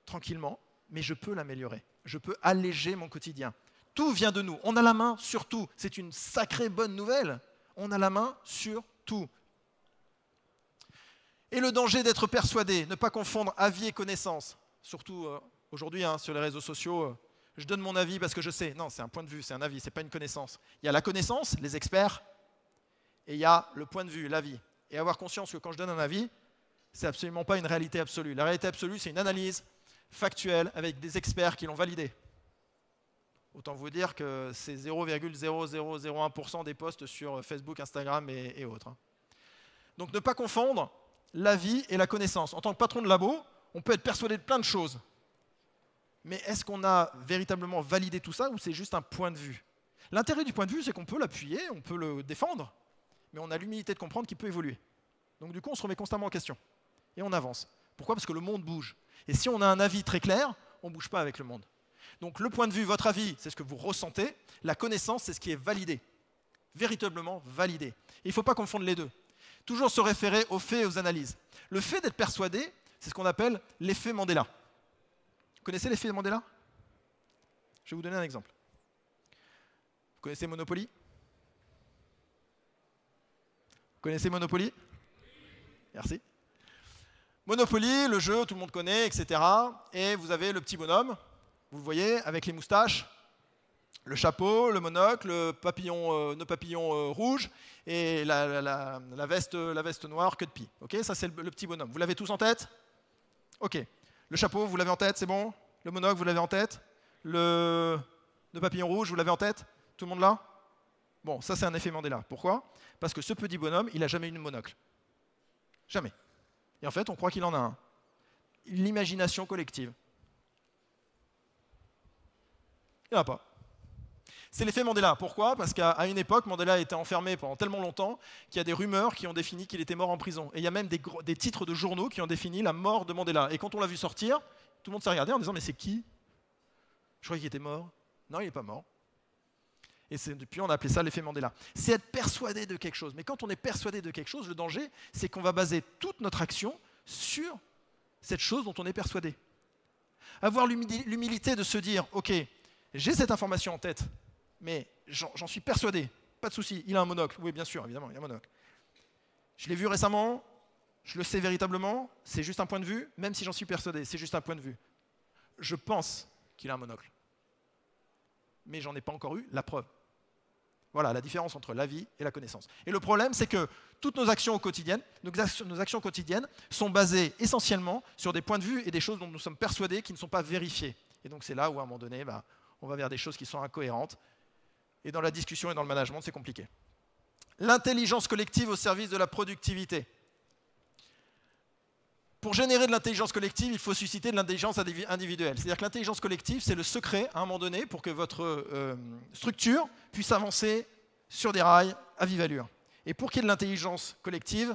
tranquillement, mais je peux l'améliorer. Je peux alléger mon quotidien. Tout vient de nous. On a la main sur tout. C'est une sacrée bonne nouvelle. On a la main sur tout. Et le danger d'être persuadé, ne pas confondre avis et connaissance. Surtout aujourd'hui, sur les réseaux sociaux, je donne mon avis parce que je sais. Non, c'est un point de vue, c'est un avis, ce n'est pas une connaissance. Il y a la connaissance, les experts, et il y a le point de vue, l'avis. Et avoir conscience que quand je donne un avis, c'est absolument pas une réalité absolue. La réalité absolue, c'est une analyse factuelle avec des experts qui l'ont validée. Autant vous dire que c'est 0,0001% des posts sur Facebook, Instagram et autres. Donc ne pas confondre l'avis et la connaissance. En tant que patron de labo, on peut être persuadé de plein de choses. Mais est-ce qu'on a véritablement validé tout ça ou c'est juste un point de vue? L'intérêt du point de vue, c'est qu'on peut l'appuyer, on peut le défendre, mais on a l'humilité de comprendre qu'il peut évoluer. Donc du coup, on se remet constamment en question et on avance. Pourquoi? Parce que le monde bouge. Et si on a un avis très clair, on ne bouge pas avec le monde. Donc le point de vue, votre avis, c'est ce que vous ressentez. La connaissance, c'est ce qui est validé, véritablement validé. Et il ne faut pas confondre les deux. Toujours se référer aux faits et aux analyses. Le fait d'être persuadé, c'est ce qu'on appelle l'effet Mandela. Vous connaissez l'effet Mandela? Je vais vous donner un exemple. Vous connaissez Monopoly? Vous connaissez Monopoly? Merci. Monopoly, le jeu, tout le monde connaît, etc. Et vous avez le petit bonhomme, vous le voyez, avec les moustaches, le chapeau, le monocle, le papillon rouge et la veste noire queue de pie. Ok, ça c'est le petit bonhomme. Vous l'avez tous en tête? Ok. Le chapeau, vous l'avez en tête, c'est bon? Le monocle, vous l'avez en tête? Le papillon rouge, vous l'avez en tête? Tout le monde là? Bon, ça c'est un effet Mandela. Pourquoi? Parce que ce petit bonhomme, il n'a jamais eu de monocle. Jamais. Et en fait, on croit qu'il en a un. L'imagination collective. Il n'y en a pas. C'est l'effet Mandela. Pourquoi? Parce qu'à une époque, Mandela a été enfermé pendant tellement longtemps qu'il y a des rumeurs qui ont défini qu'il était mort en prison. Et il y a même des titres de journaux qui ont défini la mort de Mandela. Et quand on l'a vu sortir, tout le monde s'est regardé en disant « Mais c'est qui? Je croyais qu'il était mort. » Non, il n'est pas mort. Et depuis, on a appelé ça l'effet Mandela. C'est être persuadé de quelque chose. Mais quand on est persuadé de quelque chose, le danger, c'est qu'on va baser toute notre action sur cette chose dont on est persuadé. Avoir l'humilité de se dire « Ok, j'ai cette information en tête, mais j'en suis persuadé. Pas de souci, il a un monocle. » Oui, bien sûr, évidemment, il a un monocle. Je l'ai vu récemment, je le sais véritablement, c'est juste un point de vue, même si j'en suis persuadé, c'est juste un point de vue. Je pense qu'il a un monocle. Mais j'en ai pas encore eu la preuve. Voilà la différence entre l'avis et la connaissance. Et le problème, c'est que toutes nos actions quotidiennes sont basées essentiellement sur des points de vue et des choses dont nous sommes persuadés qui ne sont pas vérifiées. Et donc c'est là où à un moment donné, on va vers des choses qui sont incohérentes. Et dans la discussion et dans le management, c'est compliqué. L'intelligence collective au service de la productivité. Pour générer de l'intelligence collective, il faut susciter de l'intelligence individuelle. C'est-à-dire que l'intelligence collective, c'est le secret, à un moment donné, pour que votre structure puisse avancer sur des rails à vive allure. Et pour qu'il y ait de l'intelligence collective,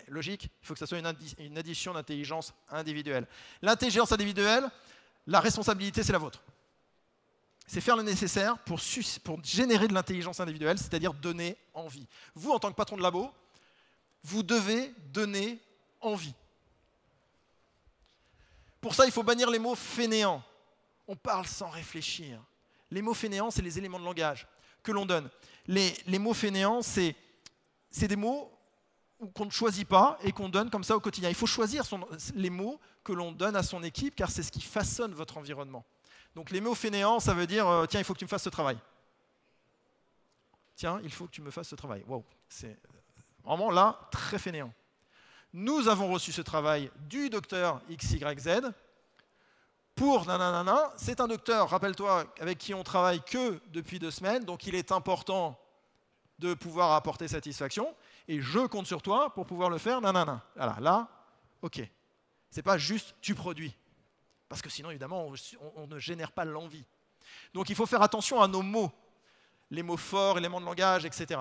logique, il faut que ça soit une addition d'intelligence individuelle. L'intelligence individuelle, la responsabilité, c'est la vôtre. C'est faire le nécessaire pour générer de l'intelligence individuelle, c'est-à-dire donner envie. Vous, en tant que patron de labo, vous devez donner envie. Pour ça, il faut bannir les mots fainéants. On parle sans réfléchir. Les mots fainéants, c'est les éléments de langage que l'on donne. Les mots fainéants, c'est des mots qu'on ne choisit pas et qu'on donne comme ça au quotidien. Il faut choisir les mots que l'on donne à son équipe, car c'est ce qui façonne votre environnement. Donc les mots fainéants, ça veut dire tiens, il faut que tu me fasses ce travail. Tiens, il faut que tu me fasses ce travail. Wow, c'est vraiment là très fainéant. Nous avons reçu ce travail du docteur XYZ pour nanana. C'est un docteur, rappelle-toi, avec qui on travaille que depuis 2 semaines, donc il est important de pouvoir apporter satisfaction, et je compte sur toi pour pouvoir le faire nanana. Voilà, là, ok. C'est pas juste tu produis, parce que sinon, évidemment, on ne génère pas l'envie. Donc il faut faire attention à nos mots, les mots forts, éléments de langage, etc.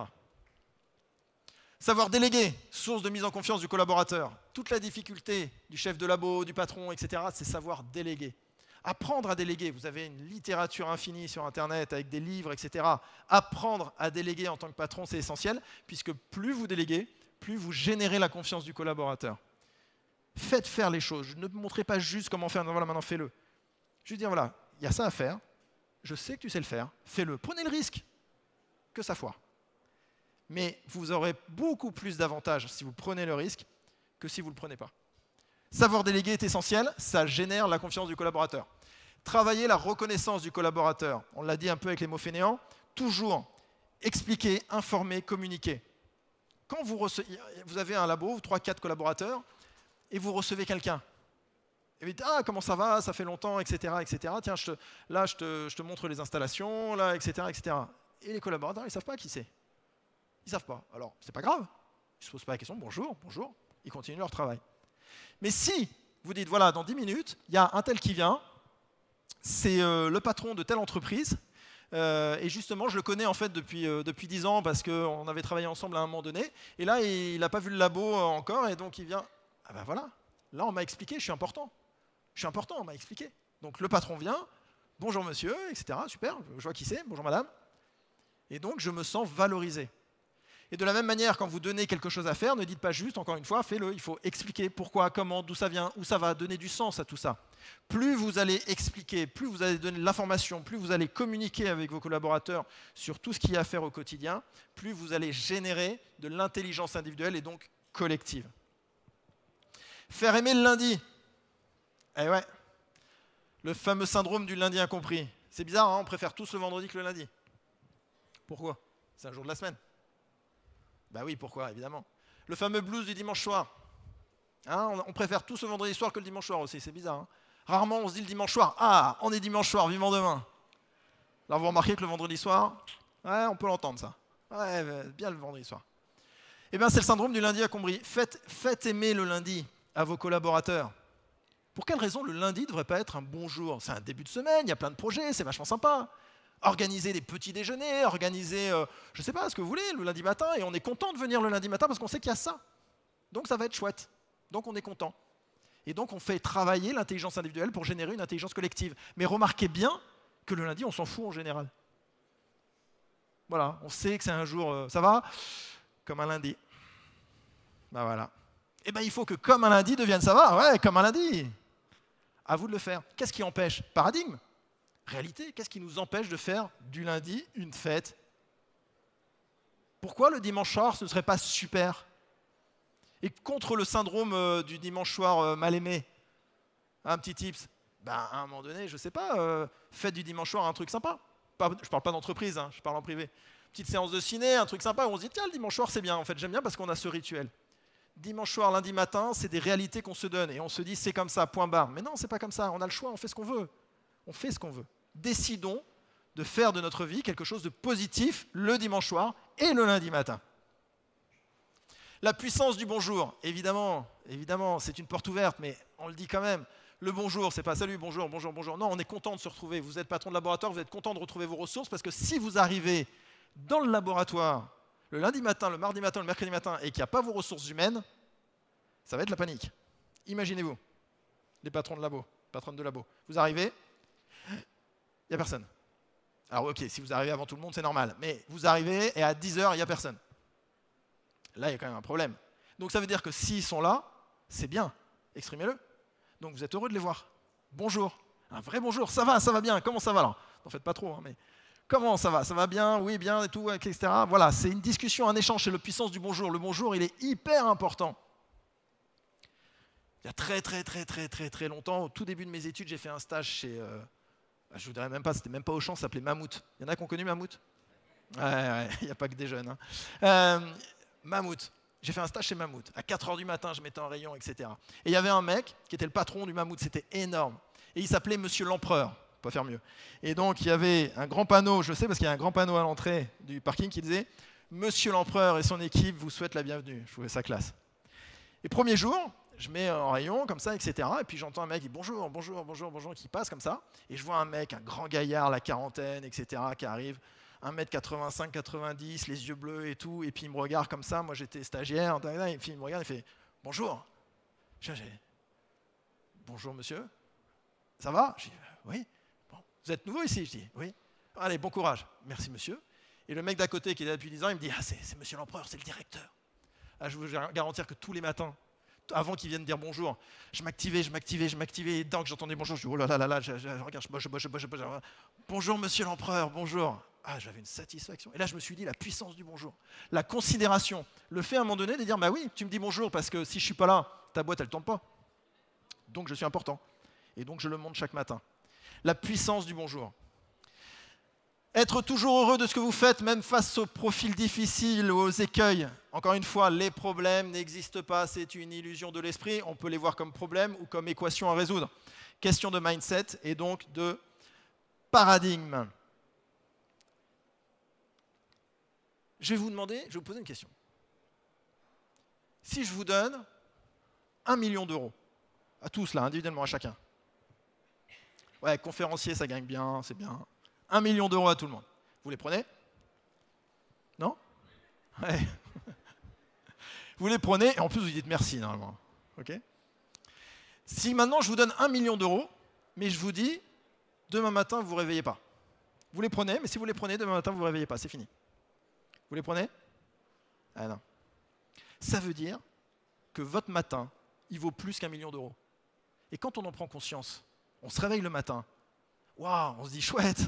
Savoir déléguer, source de mise en confiance du collaborateur. Toute la difficulté du chef de labo, du patron, etc., c'est savoir déléguer. Apprendre à déléguer. Vous avez une littérature infinie sur Internet avec des livres, etc. Apprendre à déléguer en tant que patron, c'est essentiel, puisque plus vous déléguez, plus vous générez la confiance du collaborateur. Faites faire les choses. Ne montrez pas juste comment faire. Non, voilà, maintenant fais-le. Juste dire, voilà, il y a ça à faire. Je sais que tu sais le faire. Fais-le. Prenez le risque que ça foire. Mais vous aurez beaucoup plus d'avantages si vous prenez le risque que si vous ne le prenez pas. Savoir déléguer est essentiel, ça génère la confiance du collaborateur. Travailler la reconnaissance du collaborateur, on l'a dit un peu avec les mots fainéants, toujours expliquer, informer, communiquer. Quand vous avez un labo, 3-4 collaborateurs, et vous recevez quelqu'un, et vous dites « Ah, comment ça va, ça fait longtemps, etc. etc. Tiens, je te montre les installations, là, etc. etc. » Et les collaborateurs, ils ne savent pas qui c'est. Ils ne savent pas. Alors, c'est pas grave. Ils ne se posent pas la question, bonjour, bonjour. Ils continuent leur travail. Mais si vous dites, voilà, dans 10 minutes, il y a un tel qui vient, c'est le patron de telle entreprise, et justement, je le connais en fait depuis 10 ans parce qu'on avait travaillé ensemble à un moment donné, et là, il n'a pas vu le labo encore, et donc il vient. Ah ben voilà, là, on m'a expliqué, je suis important. Je suis important, on m'a expliqué. Donc le patron vient, bonjour monsieur, etc. Super, je vois qui c'est, bonjour madame. Et donc, je me sens valorisé. Et de la même manière, quand vous donnez quelque chose à faire, ne dites pas juste, encore une fois, fais-le. Il faut expliquer pourquoi, comment, d'où ça vient, où ça va, donner du sens à tout ça. Plus vous allez expliquer, plus vous allez donner de l'information, plus vous allez communiquer avec vos collaborateurs sur tout ce qu'il y a à faire au quotidien, plus vous allez générer de l'intelligence individuelle et donc collective. Faire aimer le lundi. Eh ouais, le fameux syndrome du lundi incompris. C'est bizarre, hein, on préfère tous le vendredi que le lundi. Pourquoi? C'est un jour de la semaine. Ben oui, pourquoi, évidemment. Le fameux blues du dimanche soir. Hein, on préfère tous le vendredi soir que le dimanche soir aussi, c'est bizarre. Hein. Rarement on se dit le dimanche soir, ah, on est dimanche soir, vivement demain. Là, vous remarquez que le vendredi soir, ouais, on peut l'entendre ça. Ouais, bien le vendredi soir. Eh bien, c'est le syndrome du lundi incompris. Faites aimer le lundi à vos collaborateurs. Pour quelle raison le lundi ne devrait pas être un bon jour? C'est un début de semaine, il y a plein de projets, c'est vachement sympa. Organiser des petits déjeuners, organiser, je ne sais pas, ce que vous voulez, le lundi matin, et on est content de venir le lundi matin parce qu'on sait qu'il y a ça. Donc ça va être chouette. Donc on est content. Et donc on fait travailler l'intelligence individuelle pour générer une intelligence collective. Mais remarquez bien que le lundi, on s'en fout en général. Voilà, on sait que c'est un jour, ça va, comme un lundi. Ben voilà. Eh bien il faut que comme un lundi devienne ça va, ouais, comme un lundi. À vous de le faire. Qu'est-ce qui empêche? Paradigme. Réalité, qu'est-ce qui nous empêche de faire du lundi une fête? Pourquoi le dimanche soir, ce ne serait pas super? Et contre le syndrome du dimanche soir mal aimé, un petit tips, ben, à un moment donné, je ne sais pas, faites du dimanche soir un truc sympa. Je ne parle pas d'entreprise, hein, je parle en privé. Petite séance de ciné, un truc sympa où on se dit, tiens, le dimanche soir, c'est bien. En fait, j'aime bien parce qu'on a ce rituel. Dimanche soir, lundi matin, c'est des réalités qu'on se donne. Et on se dit, c'est comme ça, point barre. Mais non, c'est pas comme ça. On a le choix, on fait ce qu'on veut. On fait ce qu'on veut. Décidons de faire de notre vie quelque chose de positif le dimanche soir et le lundi matin. La puissance du bonjour, évidemment, c'est une porte ouverte, mais on le dit quand même. Le bonjour, c'est pas salut, bonjour, bonjour, bonjour. Non, on est content de se retrouver. Vous êtes patron de laboratoire, vous êtes content de retrouver vos ressources parce que si vous arrivez dans le laboratoire le lundi matin, le mardi matin, le mercredi matin et qu'il n'y a pas vos ressources humaines, ça va être la panique. Imaginez-vous, les patrons de labo, patronnes de labo. Vous arrivez, il n'y a personne. Alors ok, si vous arrivez avant tout le monde, c'est normal. Mais vous arrivez et à 10h, il n'y a personne. Là, il y a quand même un problème. Donc ça veut dire que s'ils sont là, c'est bien. Exprimez-le. Donc vous êtes heureux de les voir. Bonjour. Un vrai bonjour. Ça va bien. Comment ça va là? N'en faites pas trop, hein, mais Comment ça va? Ça va bien? Oui, bien et tout, etc. Voilà, c'est une discussion, un échange, c'est la puissance du bonjour. Le bonjour, il est hyper important. Il y a très longtemps, au tout début de mes études, j'ai fait un stage chez... je vous dirais même pas, c'était même pas Auchan, ça s'appelait Mammouth. Il y en a qui ont connu Mammouth? Ouais, il n'y a pas que des jeunes. Mammouth. J'ai fait un stage chez Mammouth. À 4h du matin, je mettais en rayon, etc. Et il y avait un mec qui était le patron du Mammouth, c'était énorme. Et il s'appelait Monsieur l'Empereur, pas faire mieux. Et donc, il y avait un grand panneau, je sais parce qu'il y a un grand panneau à l'entrée du parking qui disait « Monsieur l'Empereur et son équipe vous souhaitent la bienvenue ». Je trouvais ça classe. Et premier jour, je mets en rayon, comme ça, etc. Et puis j'entends un mec qui dit bonjour, bonjour, bonjour, bonjour, qui passe comme ça. Et je vois un mec, un grand gaillard, la quarantaine, etc., qui arrive, 1m85, 90, les yeux bleus et tout. Et puis il me regarde comme ça. Moi, j'étais stagiaire. Et puis il me regarde et fait bonjour. Bonjour, monsieur. Ça va? Je dis oui. Bon. Vous êtes nouveau ici? Je dis oui. Allez, bon courage. Merci, monsieur. Et le mec d'à côté qui est là depuis 10 ans, il me dit c'est monsieur l'Empereur, c'est le directeur. Ah, je vous garantir que tous les matins, avant qu'ils viennent dire bonjour, je m'activais, et dès que j'entendais bonjour, je dis oh là là, je regarde, bonjour monsieur l'Empereur, bonjour. Ah, j'avais une satisfaction. Et là, je me suis dit la puissance du bonjour, la considération, le fait à un moment donné de dire bah oui, tu me dis bonjour parce que si je suis pas là, ta boîte elle tourne pas. Donc je suis important. Et donc je le montre chaque matin. La puissance du bonjour. Être toujours heureux de ce que vous faites, même face aux profils difficiles ou aux écueils. Encore une fois, les problèmes n'existent pas, c'est une illusion de l'esprit. On peut les voir comme problèmes ou comme équations à résoudre. Question de mindset et donc de paradigme. Je vais vous poser une question. Si je vous donne 1 million d'euros, à tous là, individuellement, à chacun. Ouais, conférencier, ça gagne bien, c'est bien. 1 million d'euros à tout le monde. Vous les prenez? Non? Ouais. Vous les prenez et en plus vous dites merci normalement. Okay? Si maintenant je vous donne 1 million d'euros, mais je vous dis demain matin vous ne vous réveillez pas. Vous les prenez, mais si vous les prenez demain matin vous ne vous réveillez pas, c'est fini. Vous les prenez? Ah non. Ça veut dire que votre matin, il vaut plus qu'1 million d'euros. Et quand on en prend conscience, on se réveille le matin, waouh, on se dit chouette.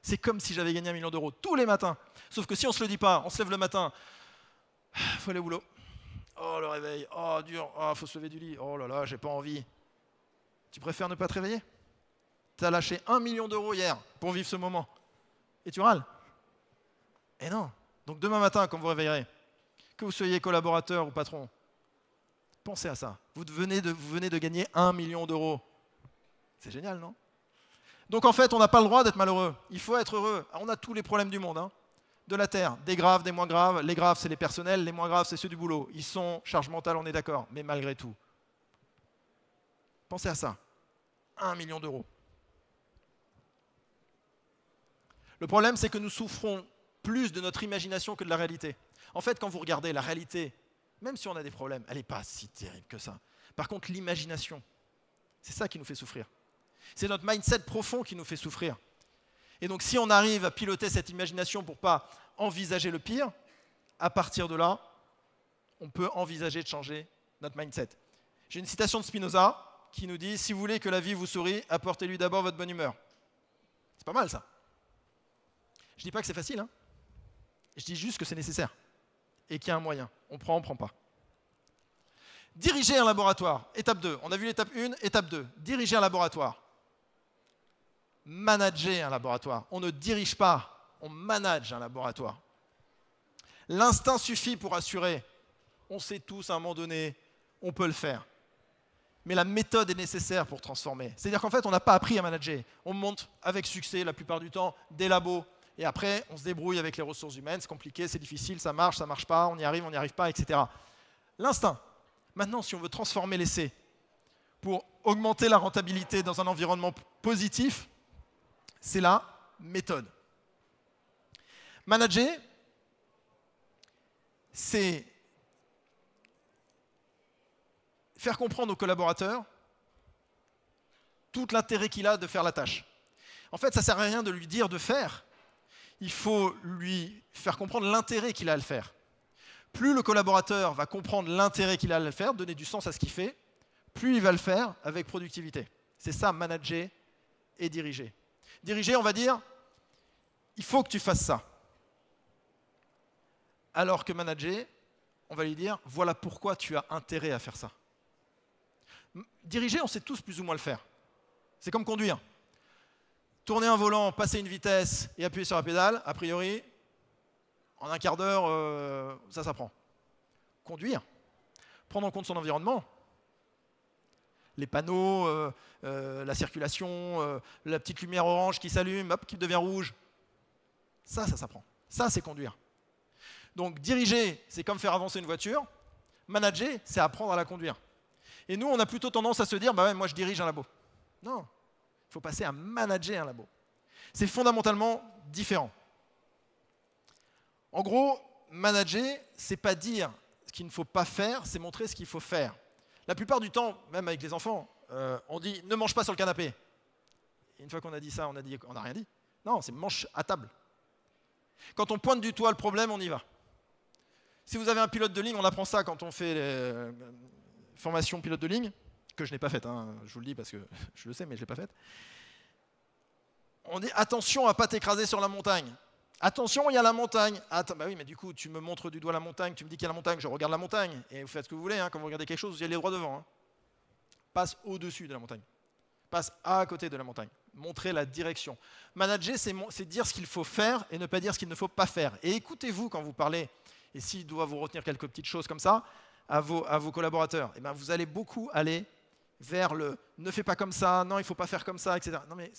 C'est comme si j'avais gagné 1 million d'euros tous les matins. Sauf que si on ne se le dit pas, on se lève le matin, il faut aller au boulot. Oh, le réveil, oh, dur, oh, faut se lever du lit, oh là là, j'ai pas envie. Tu préfères ne pas te réveiller? Tu as lâché 1 million d'euros hier pour vivre ce moment. Et tu râles? Et non. Donc demain matin, quand vous réveillerez, que vous soyez collaborateur ou patron, pensez à ça. Vous venez de gagner 1 million d'euros. C'est génial, non? Donc en fait, on n'a pas le droit d'être malheureux. Il faut être heureux. On a tous les problèmes du monde, hein, de la Terre. Des graves, des moins graves. Les graves, c'est les personnels. Les moins graves, c'est ceux du boulot. Ils sont charge mentale, on est d'accord. Mais malgré tout, pensez à ça. 1 million d'euros. Le problème, c'est que nous souffrons plus de notre imagination que de la réalité. En fait, quand vous regardez la réalité, même si on a des problèmes, elle n'est pas si terrible que ça. Par contre, l'imagination, c'est ça qui nous fait souffrir. C'est notre mindset profond qui nous fait souffrir. Et donc, si on arrive à piloter cette imagination pour ne pas envisager le pire, à partir de là, on peut envisager de changer notre mindset. J'ai une citation de Spinoza qui nous dit « Si vous voulez que la vie vous sourie, apportez-lui d'abord votre bonne humeur. » C'est pas mal, ça. Je ne dis pas que c'est facile, hein. Je dis juste que c'est nécessaire et qu'il y a un moyen. On prend pas. Diriger un laboratoire, étape 2. On a vu l'étape 1, étape 2. Diriger un laboratoire. Manager un laboratoire. On ne dirige pas, on manage un laboratoire. L'instinct suffit pour assurer. On sait tous à un moment donné, on peut le faire. Mais la méthode est nécessaire pour transformer. C'est-à-dire qu'en fait, on n'a pas appris à manager. On monte avec succès, la plupart du temps, des labos. Et après, on se débrouille avec les ressources humaines. C'est compliqué, c'est difficile, ça marche pas, on y arrive pas, etc. L'instinct. Maintenant, si on veut transformer l'essai pour augmenter la rentabilité dans un environnement positif, c'est la méthode. Manager, c'est faire comprendre aux collaborateurs tout l'intérêt qu'il a de faire la tâche. En fait, ça ne sert à rien de lui dire de faire. Il faut lui faire comprendre l'intérêt qu'il a à le faire. Plus le collaborateur va comprendre l'intérêt qu'il a à le faire, donner du sens à ce qu'il fait, plus il va le faire avec productivité. C'est ça, manager et diriger. Diriger, on va dire, il faut que tu fasses ça. Alors que manager, on va lui dire, voilà pourquoi tu as intérêt à faire ça. Diriger, on sait tous plus ou moins le faire. C'est comme conduire. Tourner un volant, passer une vitesse et appuyer sur la pédale, a priori, en un quart d'heure, ça s'apprend. Conduire, prendre en compte son environnement, les panneaux, la circulation, la petite lumière orange qui s'allume, hop, qui devient rouge, ça s'apprend. Ça, c'est conduire. Donc diriger, c'est comme faire avancer une voiture. Manager, c'est apprendre à la conduire. Et nous, on a plutôt tendance à se dire, bah ouais, moi je dirige un labo. Non, il faut passer à manager un labo. C'est fondamentalement différent. En gros, manager, c'est pas dire ce qu'il ne faut pas faire, c'est montrer ce qu'il faut faire. La plupart du temps, même avec les enfants, on dit ne mange pas sur le canapé. Et une fois qu'on a dit ça, on n'a rien dit. Non, c'est mange à table. Quand on pointe du doigt le problème, on y va. Si vous avez un pilote de ligne, on apprend ça quand on fait les formations pilote de ligne, que je n'ai pas faite, hein, je vous le dis parce que je le sais, mais je ne l'ai pas faite. On dit attention à ne pas t'écraser sur la montagne. Attention, il y a la montagne. Attends, bah oui, mais du coup, tu me montres du doigt la montagne, tu me dis qu'il y a la montagne, je regarde la montagne, et vous faites ce que vous voulez, hein, quand vous regardez quelque chose, vous y allez droit devant. Hein. Passe au-dessus de la montagne. Passe à côté de la montagne. Montrer la direction. Manager, c'est dire ce qu'il faut faire et ne pas dire ce qu'il ne faut pas faire. Et écoutez-vous quand vous parlez, et s'il doit vous retenir quelques petites choses comme ça, à vos collaborateurs, et ben vous allez beaucoup aller vers le « ne fais pas comme ça »,« non, il ne faut pas faire comme ça », etc. Non mais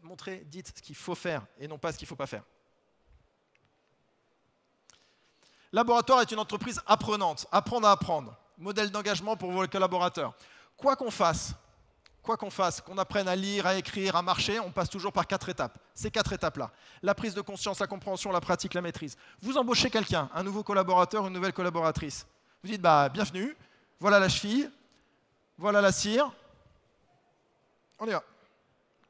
montrez, dites ce qu'il faut faire et non pas ce qu'il ne faut pas faire. Laboratoire est une entreprise apprenante, apprendre à apprendre. Modèle d'engagement pour vos collaborateurs. Quoi qu'on fasse, qu'on apprenne à lire, à écrire, à marcher, on passe toujours par 4 étapes. Ces 4 étapes-là. La prise de conscience, la compréhension, la pratique, la maîtrise. Vous embauchez quelqu'un, un nouveau collaborateur, une nouvelle collaboratrice. Vous dites, bah, bienvenue, voilà la cheville, voilà la cire. On y va.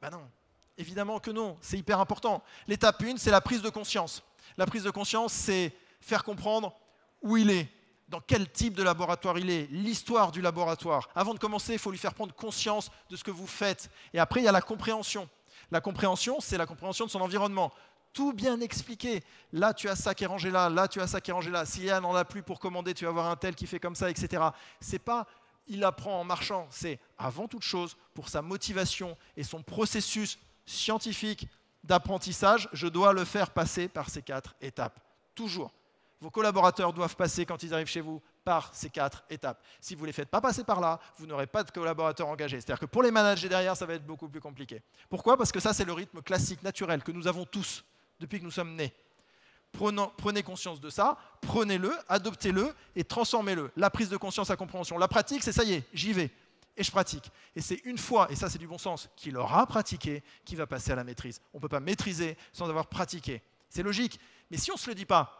Bah non, évidemment que non, c'est hyper important. L'étape 1, c'est la prise de conscience. La prise de conscience, c'est faire comprendre où il est, dans quel type de laboratoire il est, l'histoire du laboratoire. Avant de commencer, il faut lui faire prendre conscience de ce que vous faites. Et après, il y a la compréhension. La compréhension, c'est la compréhension de son environnement. Tout bien expliqué. Là, tu as ça qui est rangé là, là, tu as ça qui est rangé là. S'il y n'en a plus pour commander, tu vas avoir un tel qui fait comme ça, etc. C'est pas il apprend en marchant, c'est avant toute chose, pour sa motivation et son processus scientifique d'apprentissage, je dois le faire passer par ces 4 étapes. Toujours. Vos collaborateurs doivent passer, quand ils arrivent chez vous, par ces 4 étapes. Si vous ne les faites pas passer par là, vous n'aurez pas de collaborateurs engagés. C'est-à-dire que pour les managers derrière, ça va être beaucoup plus compliqué. Pourquoi ? Parce que ça, c'est le rythme classique, naturel, que nous avons tous depuis que nous sommes nés. Prenez conscience de ça, prenez-le, adoptez-le et transformez-le. La prise de conscience, la compréhension. La pratique, c'est ça y est, j'y vais et je pratique. Et c'est une fois, et ça c'est du bon sens, qu'il aura pratiqué, qu'il va passer à la maîtrise. On ne peut pas maîtriser sans avoir pratiqué. C'est logique. Mais si on ne se le dit pas,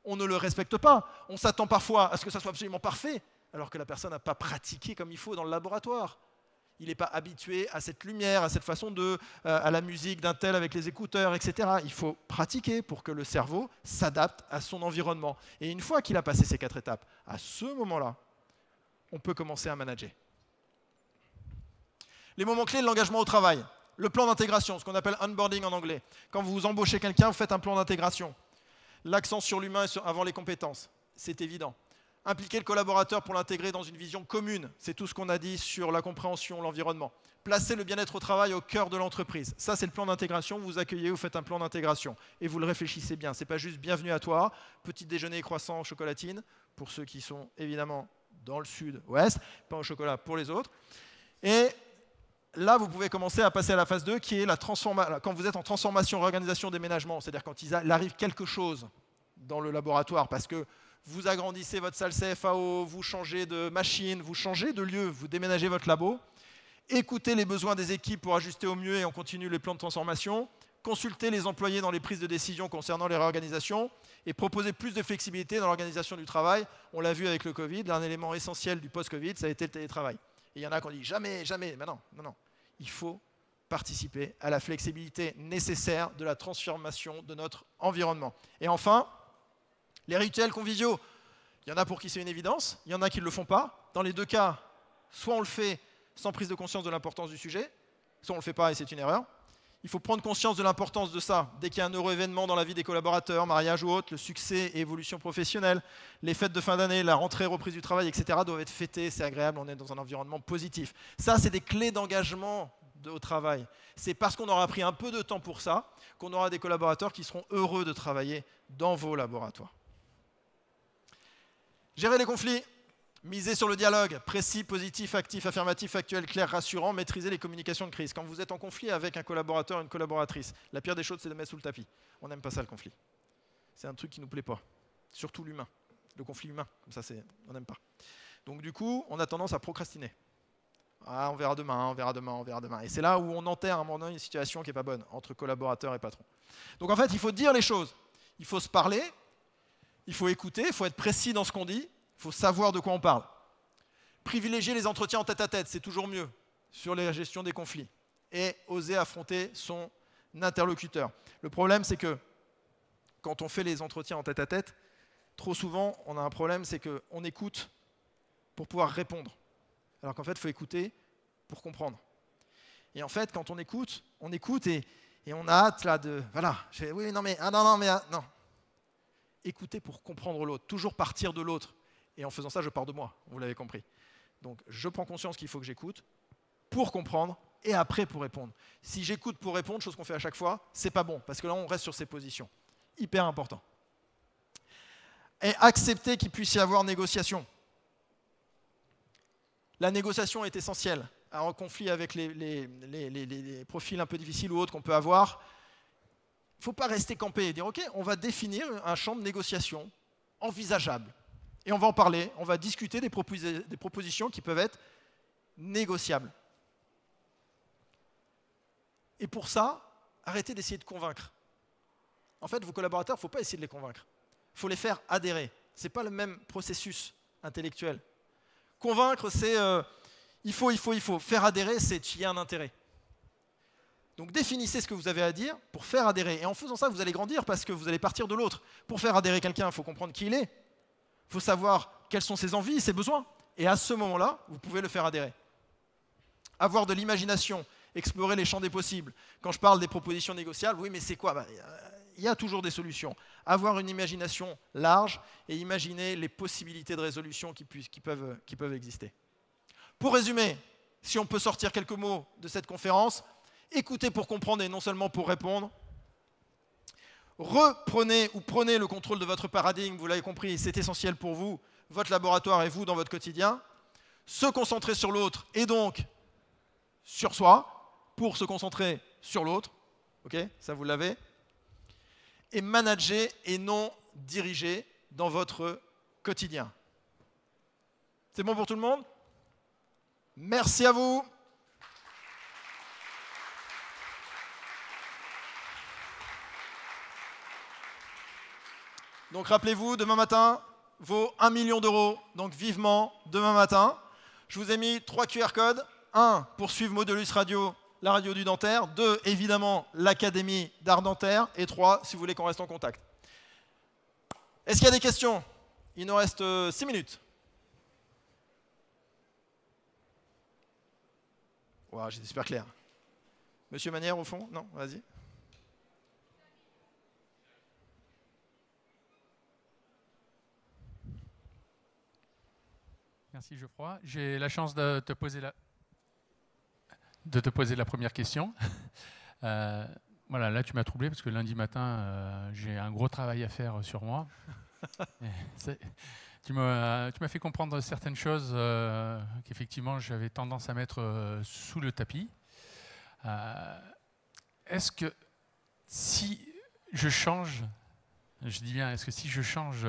on ne le respecte pas. On s'attend parfois à ce que ça soit absolument parfait, alors que la personne n'a pas pratiqué comme il faut dans le laboratoire. Il n'est pas habitué à cette lumière, à cette façon à la musique d'un tel avec les écouteurs, etc. Il faut pratiquer pour que le cerveau s'adapte à son environnement. Et une fois qu'il a passé ces 4 étapes, à ce moment-là, on peut commencer à manager. Les moments clés de l'engagement au travail. Le plan d'intégration, ce qu'on appelle onboarding en anglais. Quand vous embauchez quelqu'un, vous faites un plan d'intégration. L'accent sur l'humain avant les compétences, c'est évident. Impliquer le collaborateur pour l'intégrer dans une vision commune, c'est tout ce qu'on a dit sur la compréhension, l'environnement. Placer le bien-être au travail au cœur de l'entreprise. Ça, c'est le plan d'intégration. Vous accueillez, vous faites un plan d'intégration. Et vous le réfléchissez bien. Ce n'est pas juste bienvenue à toi, petit déjeuner, croissant, chocolatine, pour ceux qui sont évidemment dans le sud-ouest, pain au chocolat pour les autres. Et là, vous pouvez commencer à passer à la phase 2, qui est quand vous êtes en transformation, réorganisation, déménagement, c'est-à-dire quand il arrive quelque chose dans le laboratoire, parce que vous agrandissez votre salle CFAO, vous changez de machine, vous changez de lieu, vous déménagez votre labo, écoutez les besoins des équipes pour ajuster au mieux et on continue les plans de transformation, consultez les employés dans les prises de décision concernant les réorganisations et proposez plus de flexibilité dans l'organisation du travail. On l'a vu avec le Covid, un élément essentiel du post-Covid, ça a été le télétravail. Et il y en a qui ont dit jamais, jamais, mais non. Il faut participer à la flexibilité nécessaire de la transformation de notre environnement. Et enfin, les rituels conviviaux. Il y en a pour qui c'est une évidence, il y en a qui ne le font pas. Dans les 2 cas, soit on le fait sans prise de conscience de l'importance du sujet, soit on ne le fait pas et c'est une erreur. Il faut prendre conscience de l'importance de ça. Dès qu'il y a un heureux événement dans la vie des collaborateurs, mariage ou autre, le succès et évolution professionnelle, les fêtes de fin d'année, la rentrée, reprise du travail, etc. doivent être fêtés, c'est agréable, on est dans un environnement positif. Ça, c'est des clés d'engagement au travail. C'est parce qu'on aura pris un peu de temps pour ça qu'on aura des collaborateurs qui seront heureux de travailler dans vos laboratoires. Gérer les conflits. Miser sur le dialogue, précis, positif, actif, affirmatif, factuel, clair, rassurant, maîtriser les communications de crise. Quand vous êtes en conflit avec un collaborateur, une collaboratrice, la pire des choses, c'est de mettre sous le tapis. On n'aime pas ça, le conflit. C'est un truc qui ne nous plaît pas. Surtout l'humain. Le conflit humain, comme ça, on n'aime pas. Donc du coup, on a tendance à procrastiner. Ah, on verra demain, on verra demain, on verra demain. Et c'est là où on enterre à un moment donné une situation qui n'est pas bonne, entre collaborateurs et patrons. Donc en fait, il faut dire les choses. Il faut se parler, il faut écouter, il faut être précis dans ce qu'on dit. Il faut savoir de quoi on parle. Privilégier les entretiens en tête-à-tête, c'est toujours mieux sur la gestion des conflits. Et oser affronter son interlocuteur. Le problème, c'est que quand on fait les entretiens en tête-à-tête, trop souvent, on a un problème, c'est qu'on écoute pour pouvoir répondre. Alors qu'en fait, il faut écouter pour comprendre. Et en fait, quand on écoute et on a hâte là de... Voilà, oui, non, mais... Ah non, non. Écouter pour comprendre l'autre, toujours partir de l'autre. Et en faisant ça, je pars de moi, vous l'avez compris. Donc, je prends conscience qu'il faut que j'écoute pour comprendre et après pour répondre. Si j'écoute pour répondre, chose qu'on fait à chaque fois, c'est pas bon, parce que là, on reste sur ses positions. Hyper important. Et accepter qu'il puisse y avoir négociation. La négociation est essentielle. En conflit avec les profils un peu difficiles ou autres qu'on peut avoir, il ne faut pas rester campé et dire « Ok, on va définir un champ de négociation envisageable. » Et on va en parler, on va discuter des propositions qui peuvent être négociables. Et pour ça, arrêtez d'essayer de convaincre. En fait, vos collaborateurs, il ne faut pas essayer de les convaincre. Il faut les faire adhérer. Ce n'est pas le même processus intellectuel. Convaincre, c'est il faut. Faire adhérer, c'est qu'il y a un intérêt. Donc définissez ce que vous avez à dire pour faire adhérer. Et en faisant ça, vous allez grandir parce que vous allez partir de l'autre. Pour faire adhérer quelqu'un, il faut comprendre qui il est. Il faut savoir quelles sont ses envies, ses besoins. Et à ce moment-là, vous pouvez le faire adhérer. Avoir de l'imagination, explorer les champs des possibles. Quand je parle des propositions négociables, oui, mais c'est quoi ? Il y a toujours des solutions. Avoir une imagination large et imaginer les possibilités de résolution qui peuvent exister. Pour résumer, si on peut sortir quelques mots de cette conférence, écoutez pour comprendre et non seulement pour répondre. Reprenez ou prenez le contrôle de votre paradigme, vous l'avez compris, c'est essentiel pour vous, votre laboratoire et vous dans votre quotidien. Se concentrer sur l'autre et donc sur soi pour se concentrer sur l'autre. Ok, ça vous l'avez. Et manager et non diriger dans votre quotidien. C'est bon pour tout le monde ? Merci à vous. Donc rappelez-vous, demain matin vaut 1 million d'euros, donc vivement demain matin. Je vous ai mis 3 QR codes. 1 pour suivre Modulus Radio, la radio du dentaire. 2, évidemment, l'Académie d'art dentaire. Et 3, si vous voulez qu'on reste en contact. Est-ce qu'il y a des questions ? Il nous reste 6 minutes. Wow, j'étais super clair. Monsieur Manière, au fond ? Non, vas-y. Merci Geoffroy. J'ai la chance de te poser la première question. Voilà, là tu m'as troublé parce que lundi matin, j'ai un gros travail à faire sur moi. Tu m'as fait comprendre certaines choses qu'effectivement j'avais tendance à mettre sous le tapis. Est-ce que si je change, je dis bien, est-ce que si je change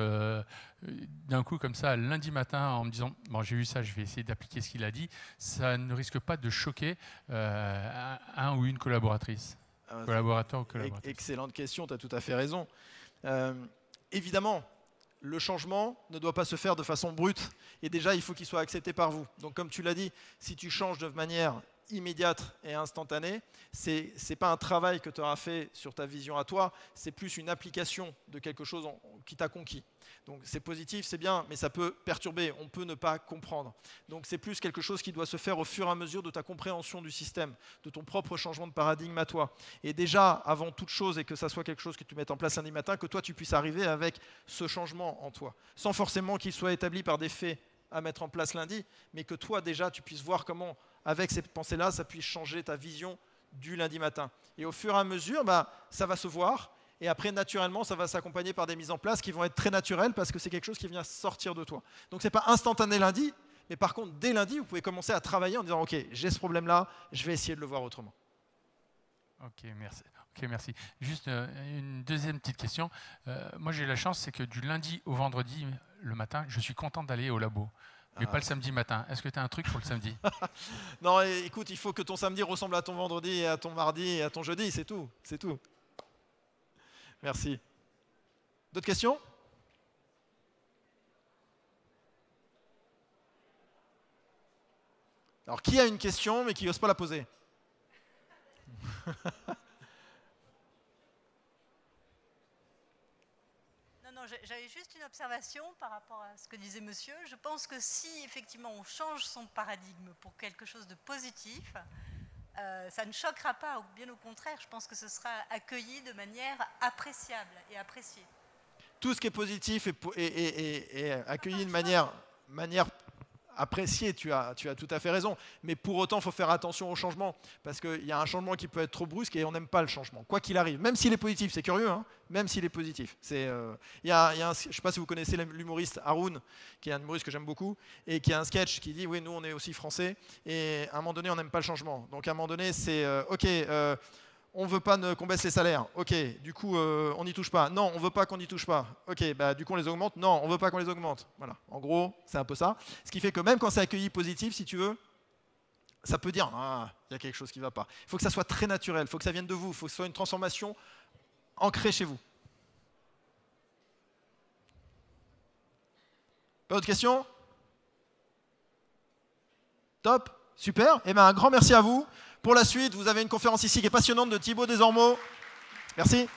d'un coup comme ça lundi matin en me disant bon j'ai vu ça, je vais essayer d'appliquer ce qu'il a dit, ça ne risque pas de choquer un ou une collaboratrice, collaborateur ou collaboratrice? Excellente question, tu as tout à fait raison. Évidemment, le changement ne doit pas se faire de façon brute et déjà il faut qu'il soit accepté par vous. Donc comme tu l'as dit, si tu changes de manière immédiate et instantanée. C'est pas un travail que tu auras fait sur ta vision à toi, c'est plus une application de quelque chose qui t'a conquis. Donc c'est positif, c'est bien, mais ça peut perturber, on peut ne pas comprendre. Donc c'est plus quelque chose qui doit se faire au fur et à mesure de ta compréhension du système, de ton propre changement de paradigme à toi. Et déjà, avant toute chose, et que ça soit quelque chose que tu mettes en place lundi matin, que toi tu puisses arriver avec ce changement en toi, sans forcément qu'il soit établi par des faits à mettre en place lundi, mais que toi déjà tu puisses voir comment, avec ces pensées-là, ça puisse changer ta vision du lundi matin. Et au fur et à mesure, ça va se voir. Et après, naturellement, ça va s'accompagner par des mises en place qui vont être très naturelles parce que c'est quelque chose qui vient sortir de toi. Donc, ce n'est pas instantané lundi, mais par contre, dès lundi, vous pouvez commencer à travailler en disant « Ok, j'ai ce problème-là, je vais essayer de le voir autrement. » Ok, merci. Juste une deuxième petite question. Moi, j'ai la chance, c'est que du lundi au vendredi, le matin, je suis content d'aller au labo. Mais pas le samedi matin. Est-ce que tu as un truc pour le samedi? Non, écoute, il faut que ton samedi ressemble à ton vendredi, et à ton mardi et à ton jeudi, c'est tout. C'est tout. Merci. D'autres questions? Alors, qui a une question mais qui n'ose pas la poser? Non, j'avais juste une observation par rapport à ce que disait monsieur. Je pense que si effectivement on change son paradigme pour quelque chose de positif, ça ne choquera pas, ou bien au contraire, je pense que ce sera accueilli de manière appréciable et apprécié. Tout ce qui est positif est accueilli de manière appréciée, tu as tout à fait raison. Mais pour autant, il faut faire attention au changement, parce qu'il y a un changement qui peut être trop brusque et on n'aime pas le changement, quoi qu'il arrive. Même s'il est positif, c'est curieux, hein, même s'il est positif. Je ne sais pas si vous connaissez l'humoriste Haroun, qui est un humoriste que j'aime beaucoup, et qui a un sketch qui dit « Oui, nous, on est aussi français, et à un moment donné, on n'aime pas le changement. » Donc à un moment donné, c'est « Ok, on ne veut pas qu'on baisse les salaires. Ok, du coup, on n'y touche pas. Non, on ne veut pas qu'on n'y touche pas. Ok, du coup, on les augmente. Non, on ne veut pas qu'on les augmente. » Voilà, en gros, c'est un peu ça. Ce qui fait que même quand c'est accueilli positif, si tu veux, ça peut dire « Ah, il y a quelque chose qui ne va pas. » Il faut que ça soit très naturel, il faut que ça vienne de vous, il faut que ce soit une transformation ancrée chez vous. Pas d'autres questions? Top, super. Eh bien, un grand merci à vous. Pour la suite, vous avez une conférence ici qui est passionnante de Thibaut Desormeaux. Merci.